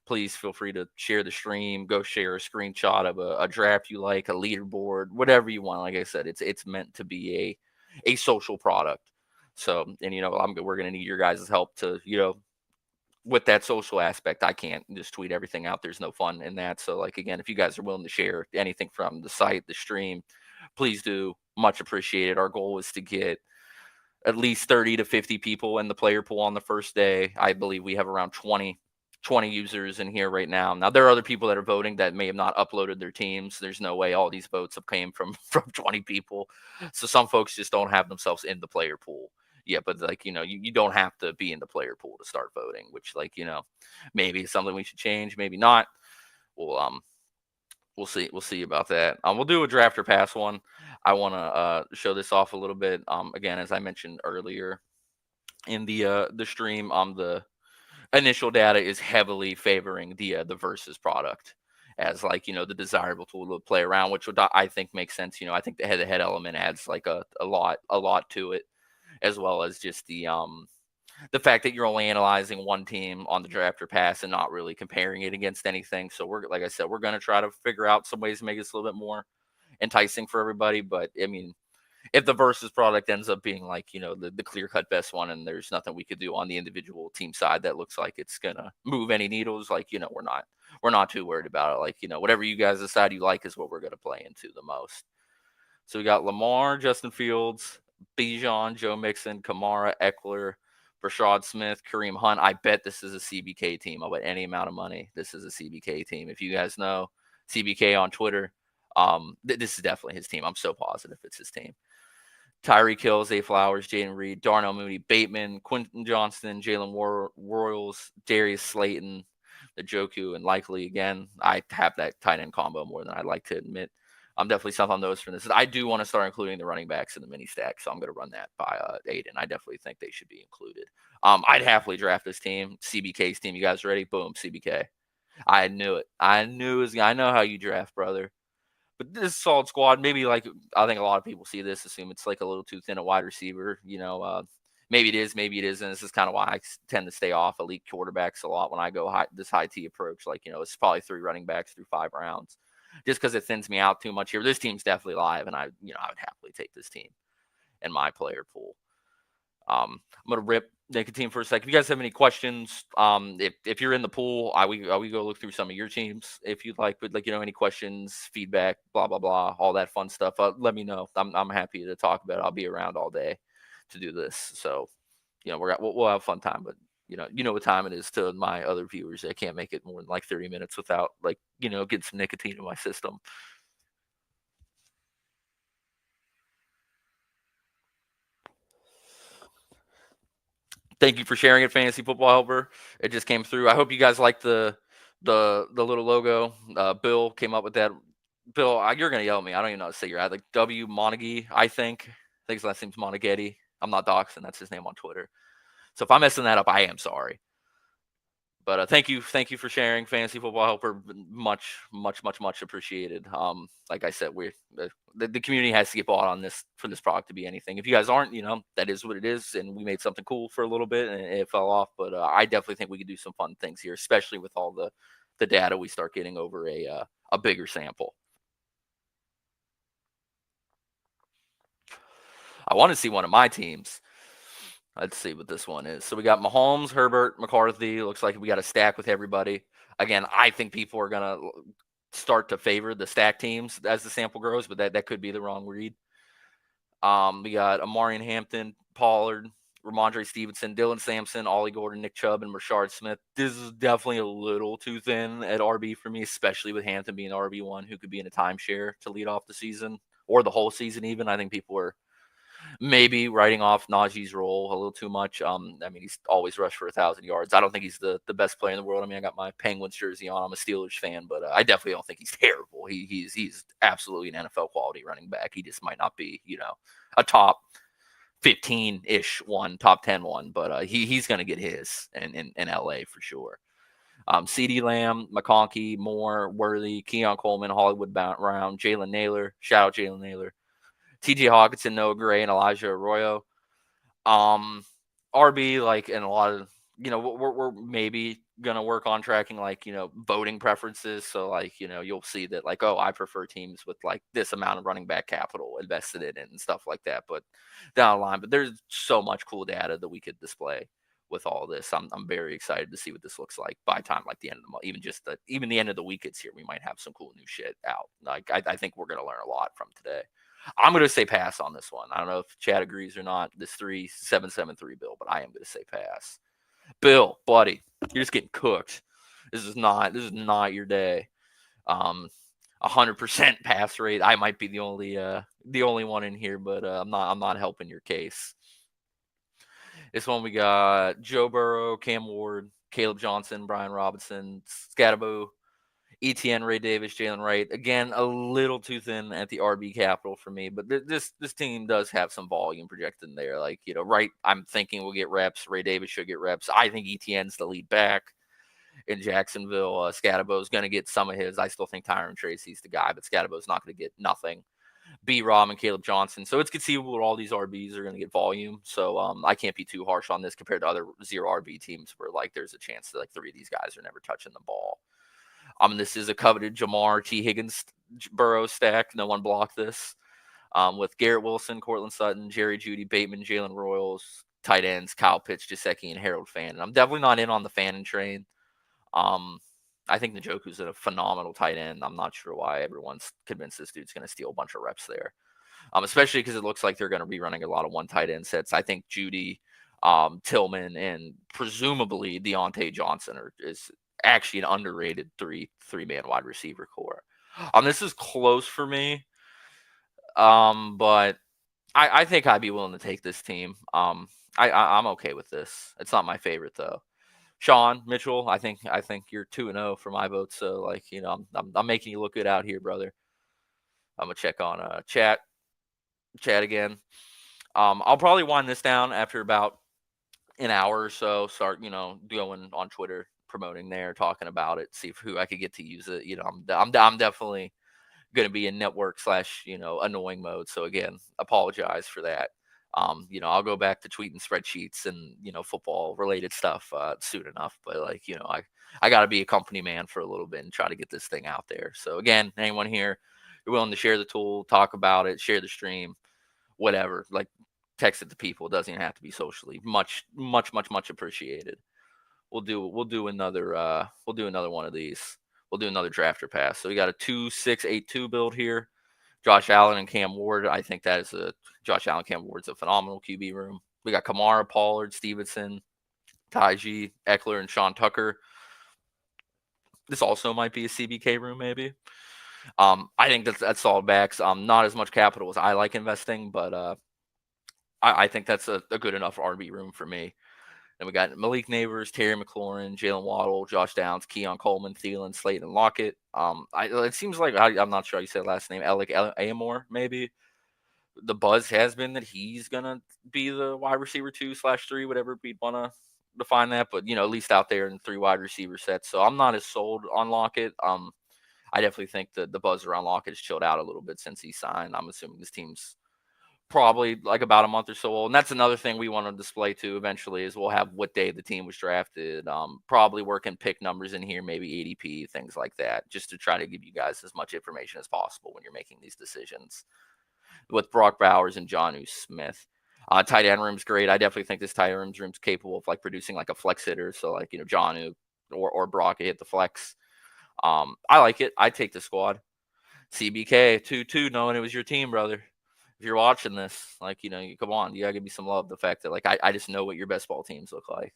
please feel free to share the stream, go share a screenshot of a draft you like, a leaderboard, whatever you want. Like I said, it's meant to be a social product. So, and we're going to need your guys' help to, with that social aspect. I can't just tweet everything out. There's no fun in that. So like, again, if you guys are willing to share anything from the site, the stream, please do. Much appreciated. Our goal is to get at least 30 to 50 people in the player pool on the first day. I believe we have around 20 users in here right now. Now, there are other people that are voting that may have not uploaded their teams. There's no way all these votes have came from 20 people. So some folks just don't have themselves in the player pool. Yeah, but like, you don't have to be in the player pool to start voting, which like, maybe it's something we should change, maybe not. We'll see about that. We'll do a draft or pass one. I want to show this off a little bit. Again, as I mentioned earlier in the stream, the initial data is heavily favoring the versus product as like, the desirable tool to play around, which I think makes sense. I think the head-to-head element adds like a lot to it, as well as just the fact that you're only analyzing one team on the draft or pass and not really comparing it against anything. So like I said, we're going to try to figure out some ways to make this a little bit more enticing for everybody. But I mean, if the versus product ends up being like, the clear cut best one, and there's nothing we could do on the individual team side that looks like it's gonna move any needles, like, we're not too worried about it. Like, whatever you guys decide you like is what we're gonna play into the most. So we got Lamar, Justin Fields, Bijan, Joe Mixon, Kamara, Eckler, Rashad Smith, Kareem Hunt. I bet this is a CBK team. I'll bet any amount of money this is a CBK team. If you guys know CBK on Twitter, this is definitely his team. I'm so positive it's his team. Tyreek Hill, Zay Flowers, Jaden Reed, Darnell Mooney, Bateman, Quentin Johnston, Jalen Royals, Darius Slayton, Njoku, and likely again. I have that tight end combo more than I'd like to admit. I'm definitely stuck on those for this. I do want to start including the running backs in the mini stack, so I'm going to run that by Aiden. I definitely think they should be included. I'd happily draft this team, CBK's team. You guys ready? Boom, CBK. I knew it. I know how you draft, brother. But this solid squad, maybe like I think a lot of people see this, assume it's like a little too thin a wide receiver. Maybe it is, maybe it isn't. This is kind of why I tend to stay off elite quarterbacks a lot when I go this high T approach. Like, it's probably 3 running backs through 5 rounds, just because it thins me out too much here. This team's definitely live, and I would happily take this team in my player pool. I'm gonna rip naked team for a second. If you guys have any questions, if you're in the pool, we go look through some of your teams if you'd like. But any questions, feedback, blah blah blah, all that fun stuff. Let me know. I'm happy to talk about it. I'll be around all day to do this. So, we'll have a fun time. But you know what time it is to my other viewers. I can't make it more than like 30 minutes without getting some nicotine in my system. Thank you for sharing it, Fantasy Football Helper. It just came through. I hope you guys like the little logo. Bill came up with that. Bill, you're gonna yell at me. I don't even know how to say your ad. Like W Monaghy, I think. His last name's Monaghetti. I'm not doxing. That's his name on Twitter. So if I'm messing that up, I am sorry. But thank you for sharing, Fantasy Football Helper. Much appreciated. Like I said, the community has to get bought on this for this product to be anything. If you guys aren't, that is what it is, and we made something cool for a little bit, and it fell off. But I definitely think we could do some fun things here, especially with all the data we start getting over a bigger sample. I want to see one of my teams. Let's see what this one is. So we got Mahomes, Herbert, McCarthy. Looks like we got a stack with everybody. Again, I think people are going to start to favor the stack teams as the sample grows, but that could be the wrong read. We got Amarian Hampton, Pollard, Ramondre Stevenson, Dylan Sampson, Ollie Gordon, Nick Chubb, and Rashard Smith. This is definitely a little too thin at RB for me, especially with Hampton being RB1, who could be in a timeshare to lead off the season or the whole season even. I think people are maybe writing off Najee's role a little too much. He's always rushed for 1,000 yards. I don't think he's the best player in the world. I got my Penguins jersey on. I'm a Steelers fan, but I definitely don't think he's terrible. He's absolutely an NFL quality running back. He just might not be, a top 15-ish one, top 10 one, but he's going to get his in LA for sure. CeeDee Lamb, McConkey, Moore, Worthy, Keon Coleman, Hollywood Brown, Jalen Naylor. Shout out Jalen Naylor. TJ Hawkinson, Noah Gray, and Elijah Arroyo. RB, and a lot of, we're maybe going to work on tracking, voting preferences. So, you'll see that, I prefer teams with, this amount of running back capital invested in it and stuff like that. But down the line, but there's so much cool data that we could display with all this. I'm very excited to see what this looks like by time, the end of the month, even the end of the week it's here. We might have some cool new shit out. I think we're going to learn a lot from today. I'm going to say pass on this one. I don't know if Chad agrees or not, this 3773 Bill, but I am going to say pass. Bill, buddy, you're just getting cooked. This is not your day. 100% pass rate. I might be the only one in here, but I'm not helping your case. This one we got Joe Burrow, Cam Ward, Caleb Johnson, Brian Robinson, Scatterbo, ETN, Ray Davis, Jalen Wright. Again, a little too thin at the RB capital for me, but this team does have some volume projected in there. Wright, I'm thinking will get reps. Ray Davis should get reps. I think ETN's the lead back in Jacksonville. Scatterbo's going to get some of his. I still think Tyron Tracy's the guy, but Scatterbo's not going to get nothing. B-Rob and Caleb Johnson. So it's conceivable that all these RBs are going to get volume. So I can't be too harsh on this compared to other zero RB teams where there's a chance that 3 of these guys are never touching the ball. This is a coveted Jamar T. Higgins Burrow stack. No one blocked this. with Garrett Wilson, Cortland Sutton, Jerry Jeudy, Bateman, Jalen Royals, tight ends, Kyle Pitts, Gesicki, and Harold Fannin. I'm definitely not in on the Fannin train. I think Njoku's a phenomenal tight end. I'm not sure why everyone's convinced this dude's going to steal a bunch of reps there, especially because it looks like they're going to be running a lot of one tight end sets. I think Jeudy, Tillman, and presumably Deontay Johnson is actually an underrated three-man wide receiver core. This is close for me, but I think I'd be willing to take this team. I'm okay with this. It's not my favorite though. Sean Mitchell, I think you're 2-0 for my vote. So like, I'm making you look good out here, brother. I'm gonna check on chat again. I'll probably wind this down after about an hour or so. Start going on Twitter, promoting there, talking about it, see who I could get to use it. I'm definitely going to be in network / annoying mode. So again, apologize for that. I'll go back to tweeting spreadsheets and, football related stuff soon enough. But I got to be a company man for a little bit and try to get this thing out there. So again, anyone here, you're willing to share the tool, talk about it, share the stream, whatever, like text it to people. It doesn't even have to be socially. Much appreciated. We'll do another one of these. We'll do another drafter pass. So we got a 2-6-8-2 build here. Josh Allen and Cam Ward. I think that is Josh Allen, Cam Ward's a phenomenal QB room. We got Kamara, Pollard, Stevenson, Taiji, Eckler, and Sean Tucker. This also might be a CBK room, maybe. I think that's solid backs. Not as much capital as I like investing, but I think that's a good enough RB room for me. Then we got Malik Neighbors, Terry McLaurin, Jalen Waddle, Josh Downs, Keon Coleman, Thielen, Slayton, and Lockett. It seems like I'm not sure how you say the last name, Alec Amor, maybe. The buzz has been that he's gonna be the wide receiver 2/3, whatever we'd want to define that. But at least out there in 3 wide receiver sets. So I'm not as sold on Lockett. I definitely think the buzz around Lockett has chilled out a little bit since he signed. I'm assuming this team's probably like about a month or so old. And that's another thing we want to display too eventually is we'll have what day the team was drafted, probably working pick numbers in here, maybe ADP, things like that, just to try to give you guys as much information as possible when you're making these decisions. With Brock Bowers and Jonnu Smith. Tight end room's great. I definitely think this tight end room's capable of like producing like a flex hitter. So like, Jonnu or Brock hit the flex. I like it. I take the squad. CBK 2-2, knowing it was your team, brother. If you're watching this, like, come on, you gotta give me some love. The fact that like I just know what your best ball teams look like.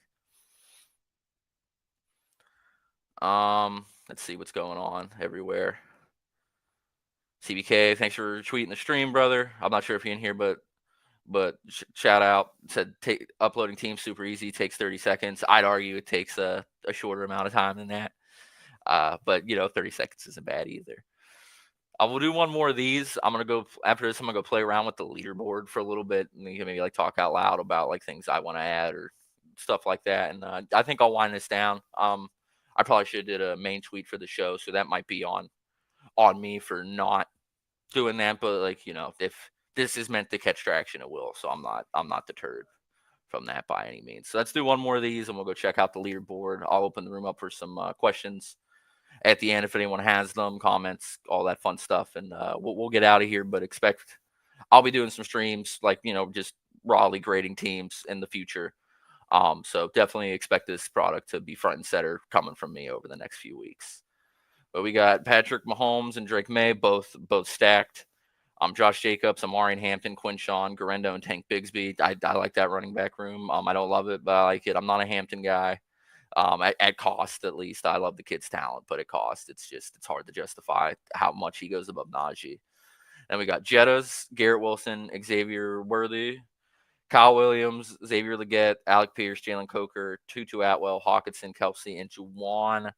Let's see what's going on everywhere. CBK, thanks for tweeting the stream, brother. I'm not sure if you're in here, but shout out. Said uploading teams super easy, takes 30 seconds. I'd argue it takes a shorter amount of time than that. But 30 seconds isn't bad either. I will do one more of these. I'm gonna go after this. I'm gonna go play around with the leaderboard for a little bit, and maybe like talk out loud about like things I want to add or stuff like that. And I think I'll wind this down. I probably should have did a main tweet for the show, so that might be on me for not doing that. But like if this is meant to catch traction, it will. So I'm not deterred from that by any means. So let's do one more of these, and we'll go check out the leaderboard. I'll open the room up for some questions at the end if anyone has them, comments, all that fun stuff, and we'll get out of here. But I'll be doing some streams like just rawly grading teams in the future. So definitely expect this product to be front and center coming from me over the next few weeks. But we got Patrick Mahomes and Drake May both stacked. Josh Jacobs, Amari Hampton, Quinshawn, Garendo, and Tank Bigsby. I like that running back room. I don't love it, but I like it. I'm not a Hampton guy. At cost, at least. I love the kid's talent, but at cost, it's hard to justify how much he goes above Najee. Then we got Jettas, Garrett Wilson, Xavier Worthy, Kyle Williams, Xavier Legette, Alec Pierce, Jalen Coker, Tutu Atwell, Hawkinson, Kelsey, and Juwan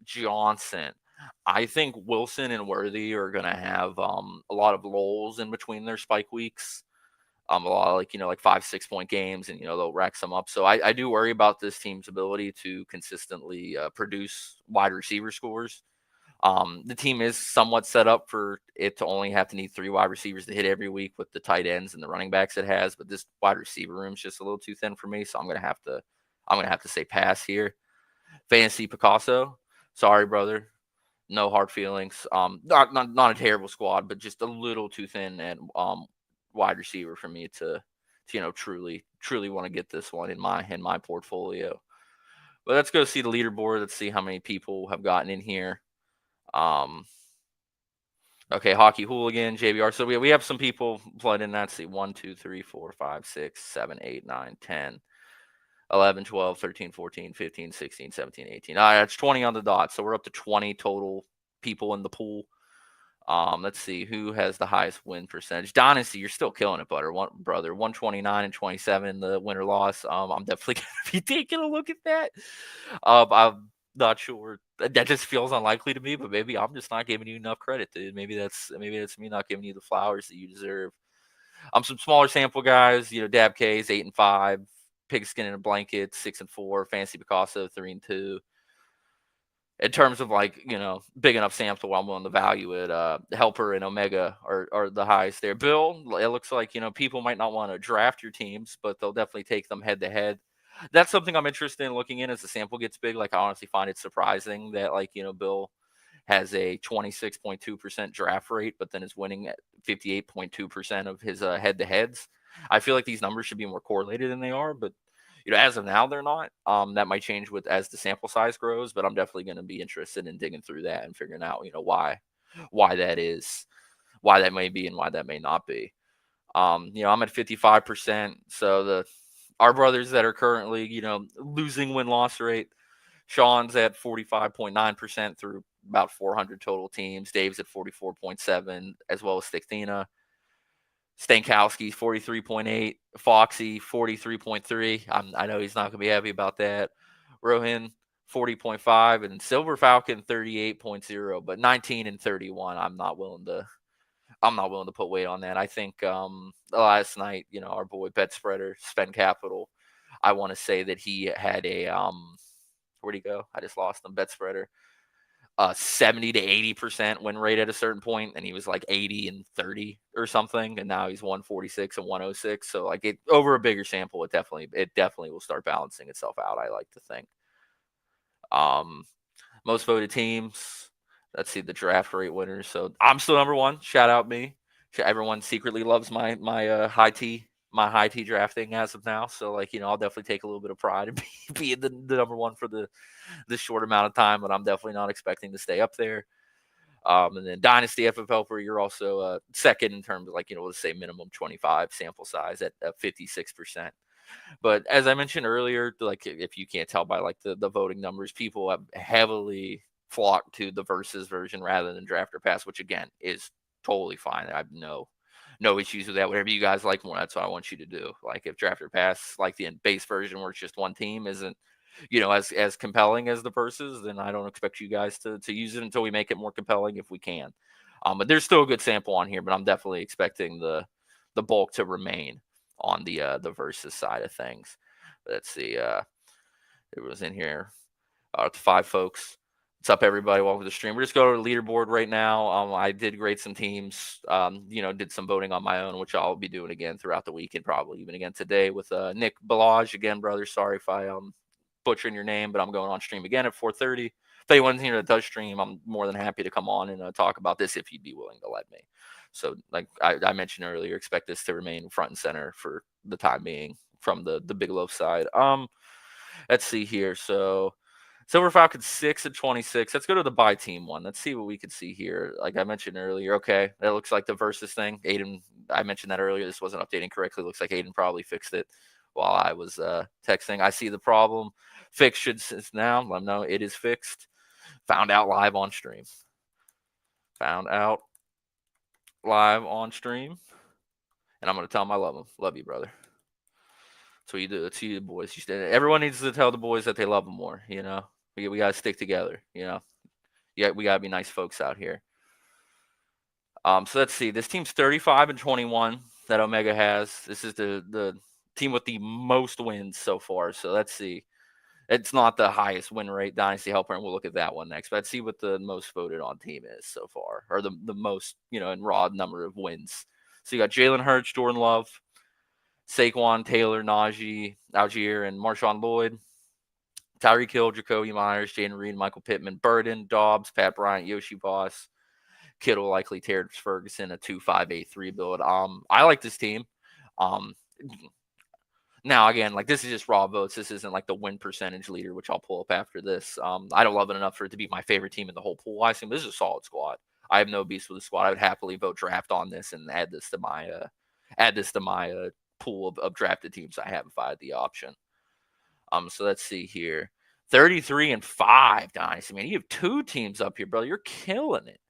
Johnson. I think Wilson and Worthy are going to have a lot of lulls in between their spike weeks. A lot of like 5-6 point games, and they'll rack some up. So I do worry about this team's ability to consistently produce wide receiver scores. The team is somewhat set up for it to only have to need 3 wide receivers to hit every week with the tight ends and the running backs it has, but this wide receiver room is just a little too thin for me, so I'm gonna have to say pass here. Fantasy Picasso, sorry brother, No hard feelings. Not a terrible squad, but just a little too thin and wide receiver for me to truly want to get this one in my portfolio. But let's go see the leaderboard. Let's see how many people have gotten in here. Okay, Hockey Hooligan, JBR. So we have some people plugged in. Let's see, 1, 2, 3, 4, 5, 6, 7, 8, 9, 10, 11, 12, 13, 14, 15, 16, 17, 18. All right, that's 20 on the dot. So we're up to 20 total people in the pool. Let's see who has the highest win percentage. Dynasty, you're still killing it, brother. 129 and 27, the winner loss. I'm definitely gonna be taking a look at that. I'm not sure. That just feels unlikely to me, but maybe I'm just not giving you enough credit, dude. Maybe that's me not giving you the flowers that you deserve. Some smaller sample guys, Dab K's 8-5, Pigskin in a Blanket 6-4, Fancy Picasso 3-2. In terms of big enough sample where I'm willing to value it, Helper and Omega are the highest there. Bill, it looks like people might not want to draft your teams, but they'll definitely take them head to head. That's something I'm interested in looking in as the sample gets big. Like I honestly find it surprising that Bill has a 26.2% draft rate, but then is winning at 58.2% of his head to heads. I feel like these numbers should be more correlated than they are, but as of now, they're not. That might change as the sample size grows, but I'm definitely going to be interested in digging through that and figuring out, why that is, why that may be, and why that may not be. I'm at 55%. So our brothers that are currently, losing win-loss rate, Sean's at 45.9% through about 400 total teams. Dave's at 44.7, as well as Stikthina. Stankowski 43.8, Foxy 43.3. I know he's not going to be happy about that. Rohan 40.5 and Silver Falcon 38.0, but 19 and 31. I'm not willing to put weight on that. I think last night, our boy Bet Spreader, Spend Capital, I want to say that he had a where'd he go? I just lost him. Bet Spreader. 70 to 80% win rate at a certain point, and he was like 80 and 30 or something, and now he's 146 and 106. So over a bigger sample, it definitely will start balancing itself out, I like to think. Most voted teams. Let's see the draft rate winners. So I'm still number one. Shout out me. Everyone secretly loves my high T drafting as of now. So I'll definitely take a little bit of pride in being the number one for this short amount of time, but I'm definitely not expecting to stay up there. And then Dynasty FF Helper, you're also second in terms of let's say minimum 25 sample size at 56%. But as I mentioned earlier, if you can't tell by the voting numbers, people have heavily flocked to the versus version rather than draft or pass, which again is totally fine. I have no issues with that. Whatever you guys like more, that's what I want you to do. If draft or pass, the base version where it's just one team isn't, as compelling as the versus, then I don't expect you guys to use it until we make it more compelling if we can. But there's still a good sample on here, but I'm definitely expecting the bulk to remain on the versus side of things. Let's see. It was in here. 5 folks. What's up, everybody? Welcome to the stream. We're just going to the leaderboard right now. I did grade some teams. Did some voting on my own, which I'll be doing again throughout the week and probably even again today with Nick Balaj. Again, brother, sorry if I butchering your name, but I'm going on stream again at 4:30. If anyone here that does stream, I'm more than happy to come on and talk about this if you'd be willing to let me. So, I mentioned earlier, expect this to remain front and center for the time being from the Big Loaf side. Let's see here. So, Silver Falcon 6 and 26. Let's go to the buy team one. Let's see what we can see here. Like I mentioned earlier, okay, that looks like the versus thing. Aiden, I mentioned that earlier. This wasn't updating correctly. Looks like Aiden probably fixed it while I was texting. I see the problem. Fixed should now. Let them know it is fixed. Found out live on stream. Found out live on stream. And I'm going to tell them I love them. Love you, brother. That's what you do. It's you, boys. Everyone needs to tell the boys that they love them more, We got to stick together, Yeah, we got to be nice folks out here. So let's see. This team's 35 and 21 that Omega has. This is the team with the most wins so far. So let's see. It's not the highest win rate, Dynasty Helper, and we'll look at that one next. But let's see what the most voted on team is so far, or the most, in raw number of wins. So you got Jalen Hurts, Jordan Love, Saquon, Taylor, Najee, Algier, and Marshawn Lloyd. Tyreek Hill, Jacoby Myers, Jaden Reed, Michael Pittman, Burden, Dobbs, Pat Bryant, Yoshi Voss, Kittle, likely Terrence Ferguson, a 2-5-8-3 build. I like this team. Um, Now, again, like this is just raw votes. This isn't like the win percentage leader, which I'll pull up after this. I don't love it enough for it to be my favorite team in the whole pool. I think this is a solid squad. I have no beast with the squad. I would happily vote draft on this and add this to my pool of drafted teams I have if I had the option. So let's see here. 33-5 Dynasty. Man, you have 2 teams up here, brother. You're killing it.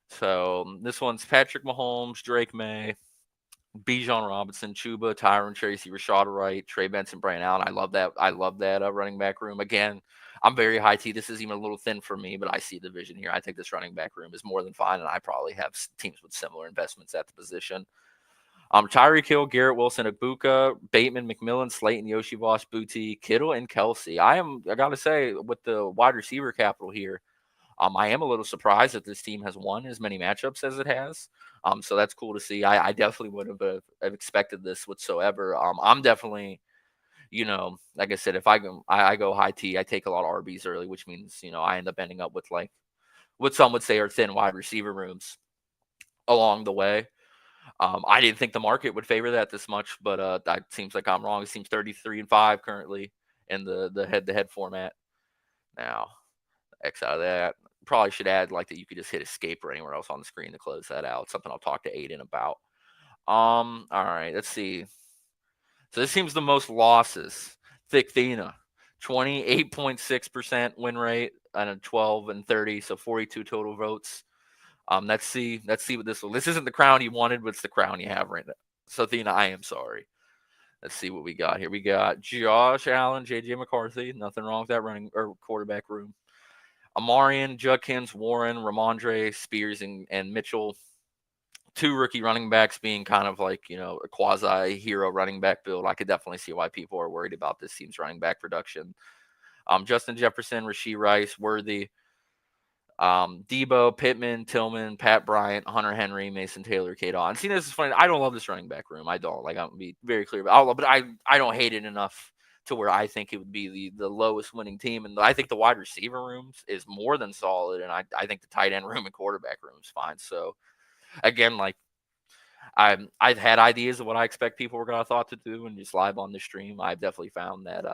So this one's Patrick Mahomes, Drake May, Bijan Robinson, Chuba, Tyron Tracy, Rashad Wright, Trey Benson, Brian Allen. I love that. Running back room. Again, I'm very high T. This is even a little thin for me, but I see the vision here. I think this running back room is more than fine, and I probably have teams with similar investments at the position. Tyreek Hill, Garrett Wilson, Ibuka, Bateman, McMillan, Slayton, Yoshi Voss, Booty, Kittle, and Kelsey. I got to say, with the wide receiver capital here, I am a little surprised that this team has won as many matchups as it has. So that's cool to see. I definitely would have expected this whatsoever. I'm definitely, like I said, if I go high T, I take a lot of RBs early, which means, I end up ending up with like what some would say are thin wide receiver rooms along the way. I didn't think the market would favor that this much, but that seems like I'm wrong. It seems 33-5 currently in the head-to-head format. Now, X out of that. Probably should add like that you could just hit escape or anywhere else on the screen to close that out. Something I'll talk to Aiden about. All right, let's see. So this seems the most losses. Thick Thena, 28.6% win rate and a 12-30, so 42 total votes. Let's see what this will. This isn't the crown you wanted, but it's the crown you have right now. So Thena, I am sorry. Let's see what we got here. We got Josh Allen, JJ McCarthy. Nothing wrong with that running or quarterback room. Amarian, Judkins, Warren, Ramondre, Spears, and Mitchell. 2 rookie running backs being kind of like, a quasi-hero running back build. I could definitely see why people are worried about this team's running back production. Justin Jefferson, Rashee Rice, Worthy, Debo, Pittman, Tillman, Pat Bryant, Hunter Henry, Mason Taylor, Cade Otton. See, this is funny. I don't love this running back room. I don't. Like, I'm going to be very clear. But I don't hate it enough to where I think it would be the lowest winning team. And I think the wide receiver rooms is more than solid. And I think the tight end room and quarterback room is fine. So, again, like, I've had ideas of what I expect people were going to thought to do and just live on the stream. I've definitely found that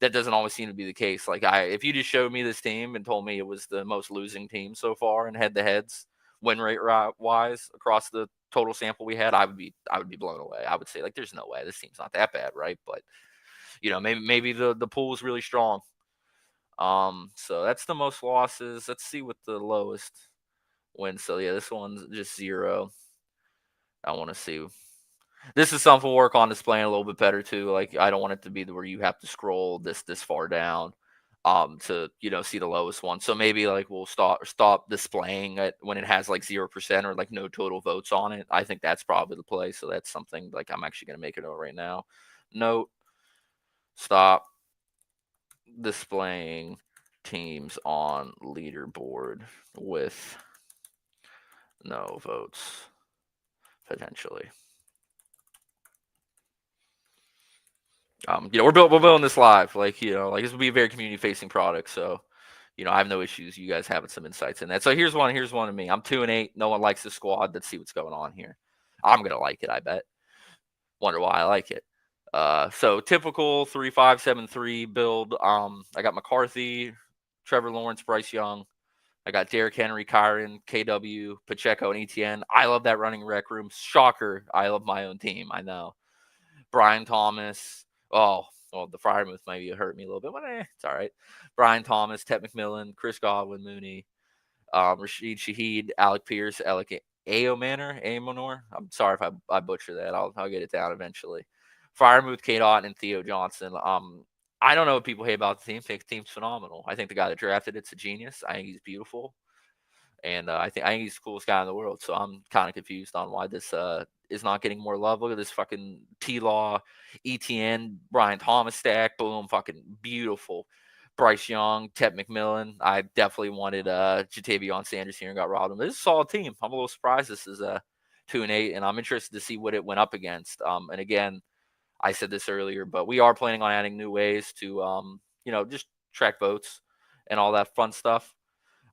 that doesn't always seem to be the case. Like if you just showed me this team and told me it was the most losing team so far in head-to-heads win rate wise across the total sample we had, I would be blown away. I would say like there's no way this team's not that bad, right? But maybe the pool is really strong. So that's the most losses. Let's see what the lowest wins. So yeah, this one's just 0. I want to see. This is something we'll work on displaying a little bit better too. Like I don't want it to be where you have to scroll this far down to see the lowest one. So maybe like we'll stop displaying it when it has like 0% or like no total votes on it. I think that's probably the play. So that's something like I'm actually gonna make a note right now. Note, stop displaying teams on leaderboard with no votes potentially. We're building this live. Like this will be a very community facing product. So, I have no issues. You guys having some insights in that. So here's one to me. I'm 2-8. No one likes the squad. Let's see what's going on here. I'm gonna like it. I bet. Wonder why I like it. So typical 3-5-7-3 build. I got McCarthy, Trevor Lawrence, Bryce Young. I got Derrick Henry, Kyron, KW, Pacheco, and ETN. I love that running rec room. Shocker. I love my own team. I know. Brian Thomas. Oh, well, the Freiermuth maybe hurt me a little bit, but it's all right. Brian Thomas, Ted McMillan, Chris Godwin, Mooney, Rashid Shaheed, Alec Pierce, Alec Amonor. I'm sorry if I butcher that. I'll get it down eventually. Freiermuth, Cade Otton, and Theo Johnson. I don't know what people hate about the team. I think the team's phenomenal. I think the guy that drafted it's a genius. I think he's beautiful. And I think he's the coolest guy in the world. So I'm kind of confused on why this is not getting more love. Look at this fucking T-Law, ETN, Brian Thomas stack. Boom, fucking beautiful. Bryce Young, Ted McMillan. I definitely wanted Jatavion Sanders here and got robbed him. This is a solid team. I'm a little surprised this is 2-8, and I'm interested to see what it went up against. And again, I said this earlier, but we are planning on adding new ways to just track votes and all that fun stuff.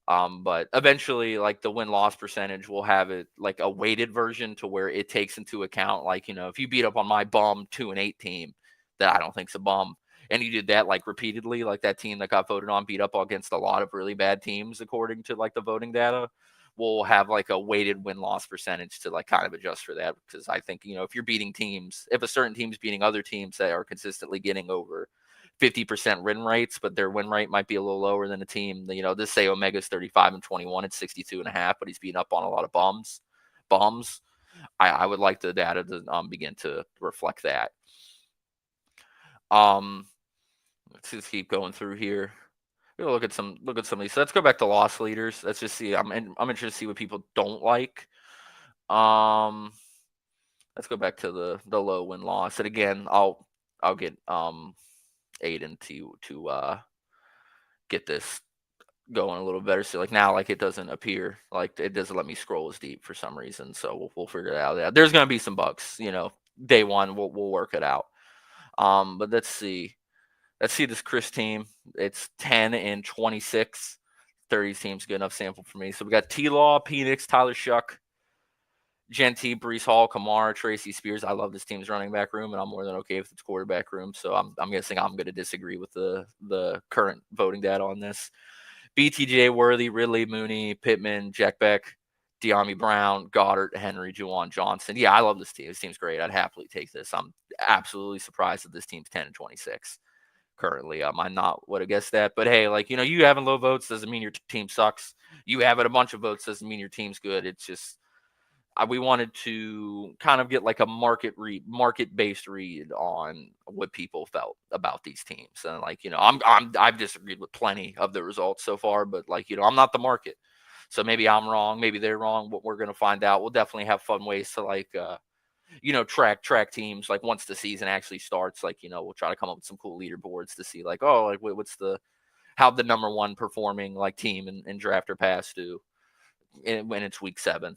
But eventually, like the win-loss percentage, will have it like a weighted version to where it takes into account, like, if you beat up on my bum 2-8 team that I don't think's a bum, and you did that like repeatedly, like that team that got voted on beat up against a lot of really bad teams according to like the voting data, we'll have like a weighted win-loss percentage to like kind of adjust for that. Because I think, if you're beating teams, if a certain team's beating other teams that are consistently getting over 50% win rates, but their win rate might be a little lower than a team. This say Omega's 35-21, it's 62.5, but he's beating up on a lot of bums. I would like the data to begin to reflect that. Let's just keep going through here. We'll look at some of these. So let's go back to loss leaders. Let's just see. I'm interested to see what people don't like. Let's go back to the low win loss. And again, I'll get Aiden to get this going a little better. So like now, like it doesn't appear, like it doesn't let me scroll as deep for some reason. So we'll figure it out. Yeah, there's gonna be some bugs. Day one we'll work it out. But let's see this Chris team. It's 10-26. 30 teams, good enough sample for me. So we got T-Law, Penix, Tyler Shuck, Genty, Breece Hall, Kamara, Tracy Spears. I love this team's running back room, and I'm more than okay with its quarterback room. So I'm guessing I'm going to disagree with the current voting data on this. BTJ, Worthy, Ridley, Mooney, Pittman, Jack Beck, De'Ami Brown, Goddard, Henry, Juwan Johnson. Yeah, I love this team. This team's great. I'd happily take this. I'm absolutely surprised that this team's 10-26 currently. I not would have guessed that. But hey, like, you having low votes doesn't mean your team sucks. You having a bunch of votes doesn't mean your team's good. It's just we wanted to kind of get like a market-based read on what people felt about these teams. And like, I've disagreed with plenty of the results so far, but like, I'm not the market. So maybe I'm wrong, maybe they're wrong. What we're going to find out. We'll definitely have fun ways to like track teams like once the season actually starts. Like, we'll try to come up with some cool leaderboards to see like, oh, like what's how the number one performing like team in draft or pass do when it's week 7.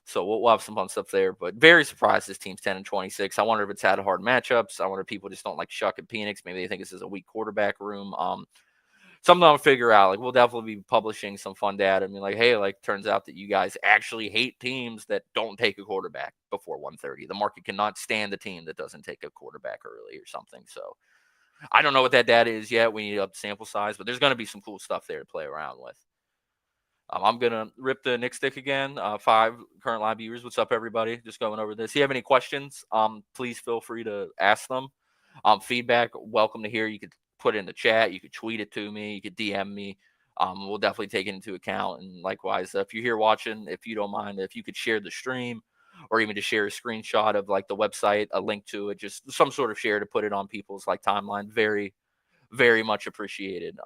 So we'll have some fun stuff there, but very surprised this team's 10-26. I wonder if it's had hard matchups. I wonder if people just don't like Shuck and Penix. Maybe they think this is a weak quarterback room. Something I'll figure out. Like, we'll definitely be publishing some fun data. I mean, like, hey, like, turns out that you guys actually hate teams that don't take a quarterback before 1:30. The market cannot stand a team that doesn't take a quarterback early or something. So I don't know what that data is yet. We need up sample size, but there's going to be some cool stuff there to play around with. I'm going to rip the Nick stick again. 5 current live viewers. What's up, everybody? Just going over this. If you have any questions, please feel free to ask them. Feedback, welcome to hear. You could put it in the chat. You could tweet it to me. You could DM me. We'll definitely take it into account. And likewise, if you're here watching, if you don't mind, if you could share the stream or even just share a screenshot of like the website, a link to it, just some sort of share to put it on people's like timeline. Very, very much appreciated.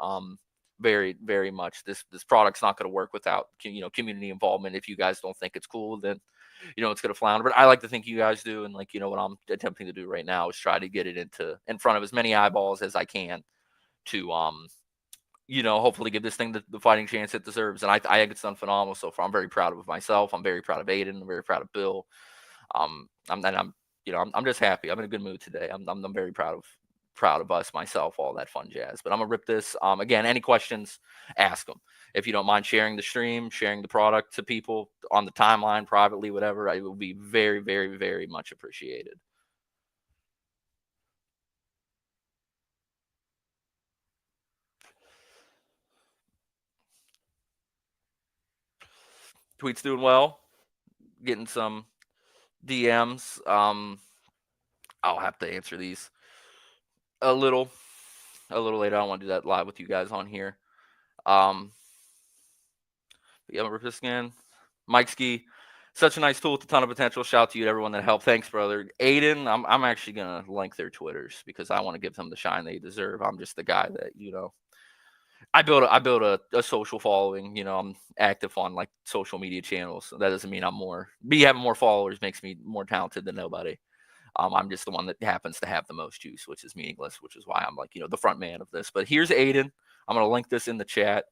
Very, very much. This product's not going to work without community involvement. If you guys don't think it's cool, then it's going to flounder. But I like to think you guys do, and like what I'm attempting to do right now is try to get it in front of as many eyeballs as I can to hopefully give this thing the fighting chance it deserves. And I think it's done phenomenal so far. I'm very proud of myself. I'm very proud of Aiden. I'm very proud of Bill. I'm just happy. I'm in a good mood today. I'm very proud of us, myself, all that fun jazz. But I'm gonna rip this. Again, any questions, ask them. If you don't mind sharing the stream, sharing the product to people on the timeline, privately, whatever, it will be very, very, very much appreciated. Tweet's doing well. Getting some DMs. I'll have to answer these a little later. I don't want to do that live with you guys on here. But yeah, rip this again. Mike Ski, such a nice tool with a ton of potential. Shout out to you to everyone that helped. Thanks, brother. Aiden, I'm actually gonna link their Twitters because I want to give them the shine they deserve. I'm just the guy that I built a social following. I'm active on like social media channels. So that doesn't mean me having more followers makes me more talented than nobody. I'm just the one that happens to have the most juice, which is meaningless, which is why I'm like, the front man of this. But here's Aiden. I'm going to link this in the chat.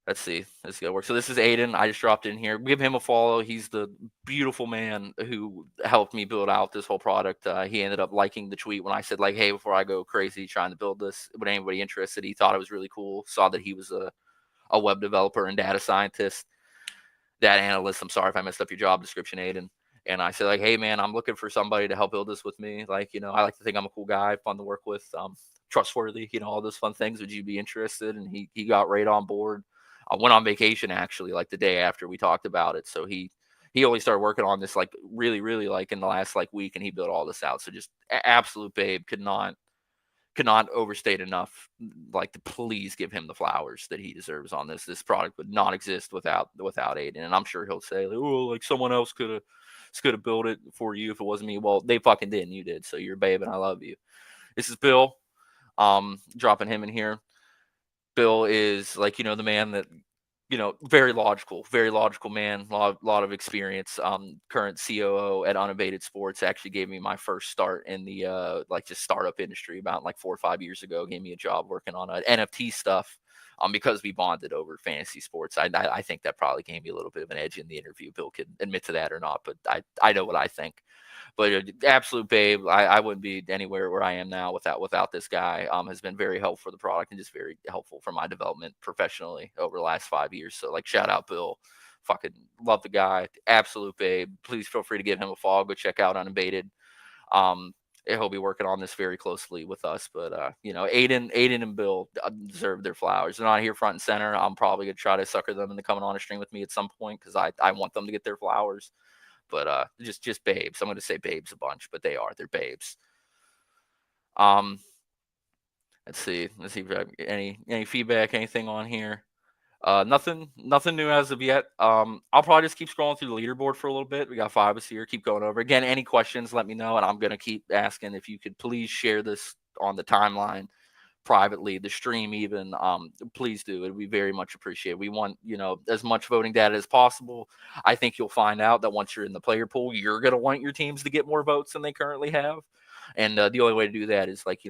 Let's see. This is gonna work. So this is Aiden. I just dropped in here. Give him a follow. He's the beautiful man who helped me build out this whole product. He ended up liking the tweet when I said like, "Hey, before I go crazy trying to build this, would anybody interested?" He thought it was really cool. Saw that he was a web developer and data scientist, data analyst. I'm sorry if I messed up your job description, Aiden. And I said like, "Hey man, I'm looking for somebody to help build this with me. Like, I like to think I'm a cool guy, fun to work with, trustworthy, all those fun things. Would you be interested?" And he got right on board. I went on vacation actually, like the day after we talked about it. So he only started working on this like really like in the last like week, and he built all this out. So just absolute babe. Could not overstate enough, like, to please give him the flowers that he deserves on this. This product would not exist without Aiden, and I'm sure he'll say, like, "Oh, like someone else could have built it for you if it wasn't me." Well, they fucking didn't. You did. So you're a babe, and I love you. This is Bill. Dropping him in here. Bill is like the man that very logical man, lot of experience. Current COO at Unabated Sports, actually gave me my first start in the like just startup industry about like 4 or 5 years ago. Gave me a job working on NFT stuff. Because we bonded over fantasy sports. I think that probably gave me a little bit of an edge in the interview. Bill could admit to that or not, but I know what I think. But absolute babe. I wouldn't be anywhere where I am now without this guy. Has been very helpful for the product and just very helpful for my development professionally over the last 5 years. So like shout out Bill. Fucking love the guy. Absolute babe. Please feel free to give him a follow. Go check out Unabated. Um, he'll be working on this very closely with us. But Aiden and Bill deserve their flowers. They're not here front and center. I'm probably gonna try to sucker them into coming on a stream with me at some point because I want them to get their flowers. But just babes. I'm going to say babes a bunch, but they're babes. Um, let's see if I have any feedback, anything on here. Nothing new as of yet. I'll probably just keep scrolling through the leaderboard for a little bit. We got 5 of us here. Keep going over. Again, any questions, let me know, and I'm gonna keep asking. If you could please share this on the timeline privately, the stream even, please do. It'd be very much appreciated. We want, as much voting data as possible. I think you'll find out that once you're in the player pool, you're going to want your teams to get more votes than they currently have. And the only way to do that is like,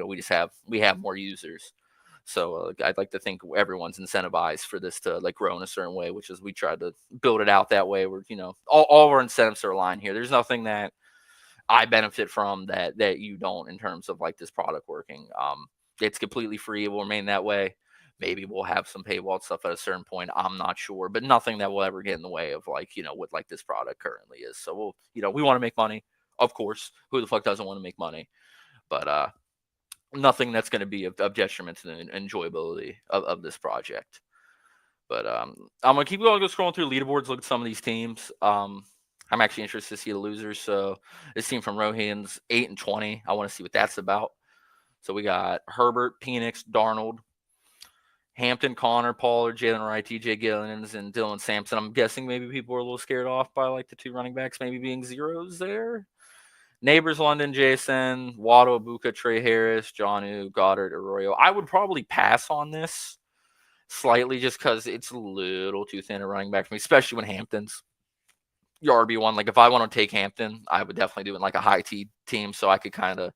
we have more users. So I'd like to think everyone's incentivized for this to like grow in a certain way, which is we try to build it out that way where, all of our incentives are aligned here. There's nothing that I benefit from that you don't in terms of like this product working. It's completely free. It will remain that way. Maybe we'll have some paywall stuff at a certain point. I'm not sure, but nothing that will ever get in the way of like, what like this product currently is. So we want to make money. Of course, who the fuck doesn't want to make money? But nothing that's going to be of detriment to the enjoyability of this project. But I'm gonna keep going, go scrolling through leaderboards, look at some of these teams. I'm actually interested to see the losers. So this team from Rohan's 8-20. I want to see what that's about. So we got Herbert, Penix, Darnold, Hampton, Connor, Pollard, Jalen Wright, TJ Gillians, and Dylan Sampson. I'm guessing maybe people are a little scared off by like the 2 running backs maybe being zeros there. Neighbors, London, Jason, Waddle, Abuka, Trey Harris, Jonnu, Goddard, Arroyo. I would probably pass on this slightly just because it's a little too thin a running back for me, especially when Hampton's your RB1. Like if I want to take Hampton, I would definitely do it in like a high T team so I could kind of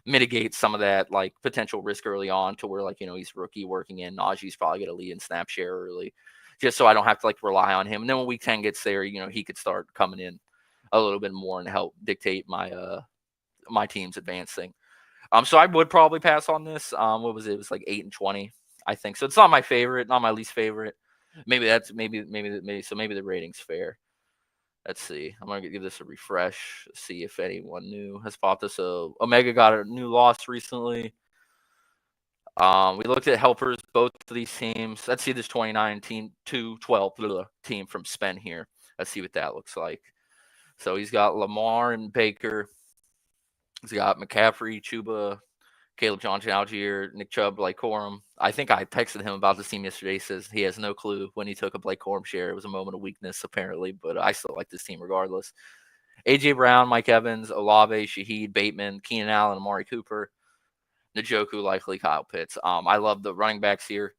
mitigate some of that like potential risk early on to where like, he's rookie working in. Najee's probably get a lead in snap share early just so I don't have to like rely on him. And then when week 10 gets there, he could start coming in a little bit more and help dictate my team's advancing. So I would probably pass on this. What was it? It was like 8-20, I think. So it's not my favorite, not my least favorite. Maybe the rating's fair. Let's see. I'm gonna give this a refresh. See if anyone new has popped us. So Omega got a new loss recently. We looked at helpers, both of these teams. Let's see this 2019-12 team from Spen here. Let's see what that looks like. So he's got Lamar and Baker. He's got McCaffrey, Chuba, Caleb Johnson, Algier, Nick Chubb, Blake Corum. I think I texted him about this team yesterday. He says he has no clue when he took a Blake Corum share. It was a moment of weakness, apparently, but I still like this team regardless. A.J. Brown, Mike Evans, Olave, Shaheed, Bateman, Keenan Allen, Amari Cooper, Njoku, likely Kyle Pitts. I love the running backs here.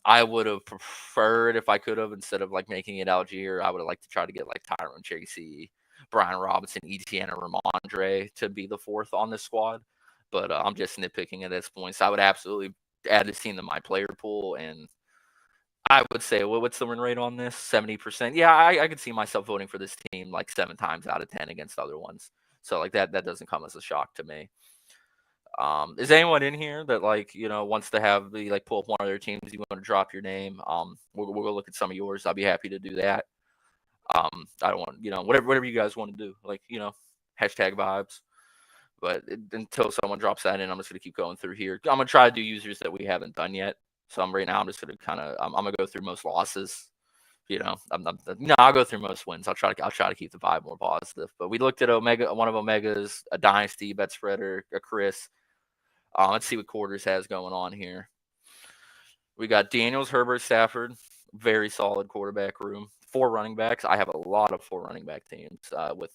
I would have preferred if I could have, instead of like making it Algier, I would have liked to try to get like Tyrone Tracy, Brian Robinson, Etienne, and Ramondre to be the 4th on this squad. But I'm just nitpicking at this point. So I would absolutely add this team to my player pool. And I would say, what's the win rate on this? 70%. Yeah, I could see myself voting for this team like 7 times out of 10 against other ones. So like that doesn't come as a shock to me. Is anyone in here that like wants to have the like pull up one of their teams? You want to drop your name? We'll go look at some of yours. I'll be happy to do that. I don't want whatever you guys want to do. Like hashtag vibes. But until someone drops that in, I'm just gonna keep going through here. I'm gonna try to do users that we haven't done yet. So right now I'm just gonna I'm gonna go through most losses. I'll go through most wins. I'll try to keep the vibe more positive. But we looked at one of Omega's, a dynasty bet spreader, a Chris. Let's see what Quarters has going on here. We got Daniels, Herbert, Stafford, very solid quarterback room. 4 running backs. I have a lot of 4 running back teams with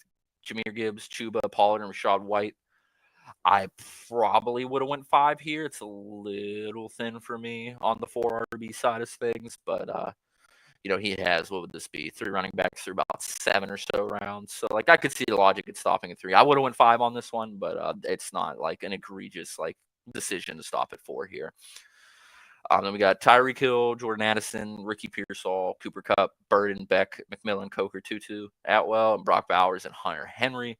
Jahmyr Gibbs, Chuba, Pollard, and Rachaad White. I probably would have went 5 here. It's a little thin for me on the 4 RB side of things, but he has, what would this be? 3 running backs through about 7 or so rounds. So like I could see the logic at stopping at 3. I would have went 5 on this one, but it's not like an egregious like decision to stop at 4 here. Then we got Tyreek Hill, Jordan Addison, Ricky Pearsall, Cooper Kupp, Burden, Beck, McMillan, Coker, Tutu, Atwell, and Brock Bowers and Hunter Henry.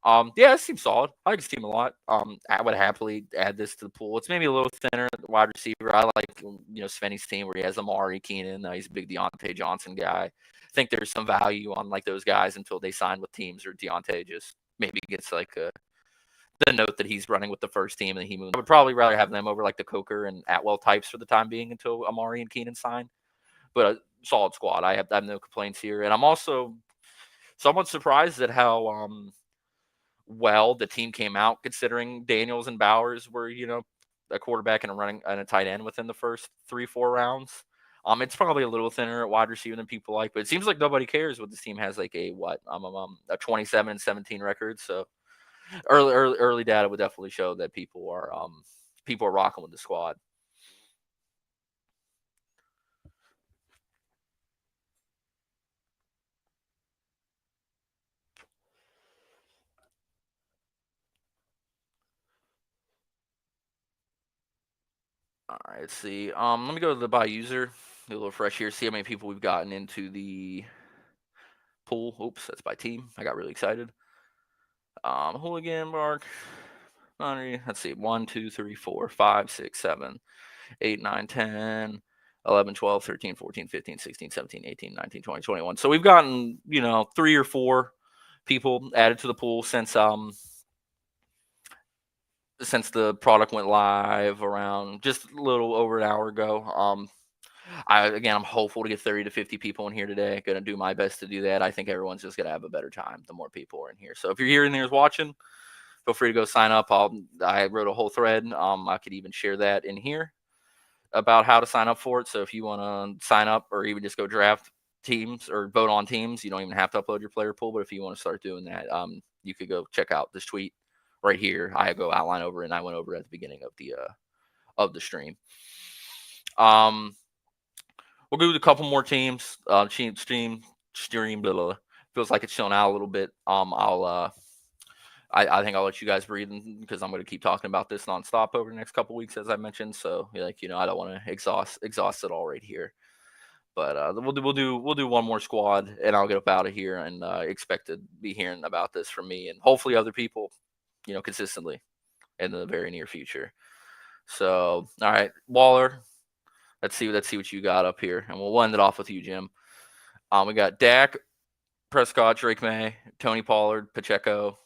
Yeah, it seems solid. I like this team a lot. I would happily add this to the pool. It's maybe a little thinner wide receiver. I like Svenny's team where he has Amari Keenan. He's a big Deontay Johnson guy. I think there's some value on like those guys until they sign with teams or Deontay just maybe gets like the note that he's running with the first team and he moves. I would probably rather have them over like the Coker and Atwell types for the time being until Amari and Keenan sign. But a solid squad. I have no complaints here, and I'm also somewhat surprised at how well the team came out, considering Daniels and Bowers were a quarterback and a tight end within the first 3-4 rounds. It's probably a little thinner at wide receiver than people like, but it seems like nobody cares what this team has like a 27-17 record. So early data would definitely show that people are rocking with the squad. All right, let's see. Let me go to the by user, do a little fresh here, see how many people we've gotten into the pool. Oops, that's by team. I got really excited. Hooligan, Mark. Let's see. 1, 2, 3, 4, 5, 6, 7, 8, 9, 10, 11, 12, 13, 14, 15, 16, 17, 18, 19, 20, 21. So we've gotten, 3 or 4 people added to the pool since the product went live around just a little over an hour ago. I'm hopeful to get 30 to 50 people in here today. Going to do my best to do that. I think everyone's just going to have a better time the more people are in here. So if you're here and there's watching, feel free to go sign up. I wrote a whole thread. I could even share that in here about how to sign up for it. So if you want to sign up or even just go draft teams or vote on teams, you don't even have to upload your player pool. But if you want to start doing that, you could go check out this tweet right here. I go outline over it, and I went over at the beginning of the stream. We'll do a couple more teams. Stream, blah, blah. Feels like it's chilling out a little bit. I think I'll let you guys breathe because I'm going to keep talking about this nonstop over the next couple weeks, as I mentioned. So, I don't want to exhaust it all right here. But we'll do one more squad, and I'll get up out of here and expect to be hearing about this from me and hopefully other people, consistently in the very near future. So, all right, Waller. Let's see what you got up here, and we'll end it off with you, Jim. We got Dak Prescott, Drake May, Tony Pollard, Pacheco,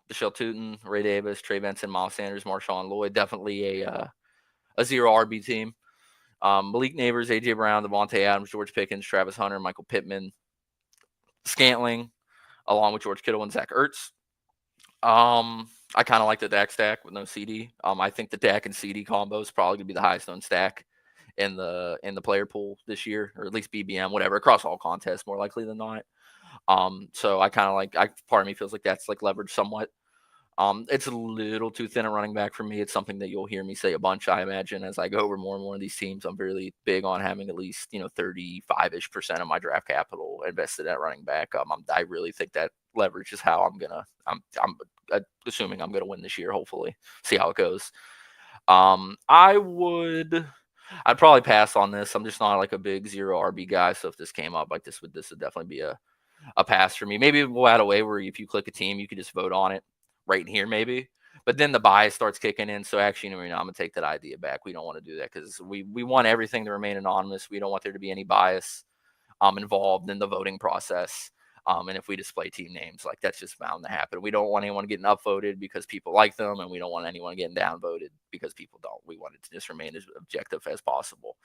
Michelle Tootin, Ray Davis, Trey Benson, Miles Sanders, Marshawn Lloyd. Definitely a 0 RB team. Malik Neighbors, AJ Brown, Devontae Adams, George Pickens, Travis Hunter, Michael Pittman, Scantling, along with George Kittle and Zach Ertz. I kind of like the Dak stack with no CD. I think the Dak and CD combo is probably gonna be the highest known stack in the player pool this year, or at least BBM, whatever, across all contests, more likely than not. So I kind of like, part of me feels like that's like leveraged somewhat. It's a little too thin a running back for me. It's something that you'll hear me say a bunch, I imagine, as I go over more and more of these teams. I'm really big on having at least 35-ish% of my draft capital invested at running back. I really think that leverage is how I'm assuming I'm gonna win this year. Hopefully, see how it goes. I would I'd probably pass on this. I'm just not like a big zero RB guy. So if this came up like this would definitely be a pass for me. Maybe we'll add a way where if you click a team, you could just vote on it right in here, maybe. But then the bias starts kicking in. So actually, I'm gonna take that idea back. We don't want to do that because we want everything to remain anonymous. We don't want there to be any bias involved in the voting process. And if we display team names, like that's just bound to happen. We don't want anyone getting upvoted because people like them, and we don't want anyone getting downvoted because people don't. We want it to just remain as objective as possible.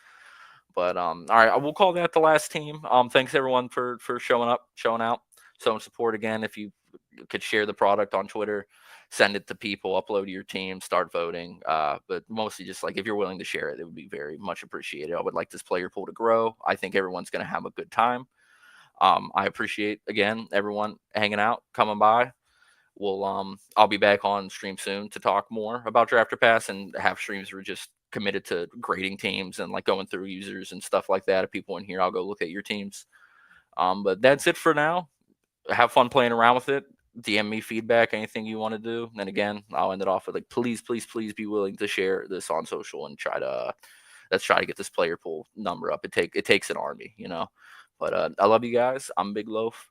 But all right, we'll call that the last team. Thanks everyone for showing up, showing out, showing support again. If you could share the product on Twitter, send it to people, upload to your team, start voting. But mostly just like if you're willing to share it, it would be very much appreciated. I would like this player pool to grow. I think everyone's going to have a good time. I appreciate again everyone hanging out, coming by. I'll be back on stream soon to talk more about Drafter Pass and have streams where just committed to grading teams and like going through users and stuff like that. If people in here, I'll go look at your teams. But that's it for now. Have fun playing around with it. DM me feedback, anything you want to do. And again, I'll end it off with like, please, please, please be willing to share this on social and let's try to get this player pool number up. It takes an army. But I love you guys. I'm Big Loaf.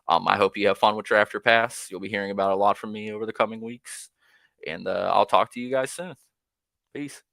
I hope you have fun with Drafter Pass. You'll be hearing about a lot from me over the coming weeks. And I'll talk to you guys soon. Peace.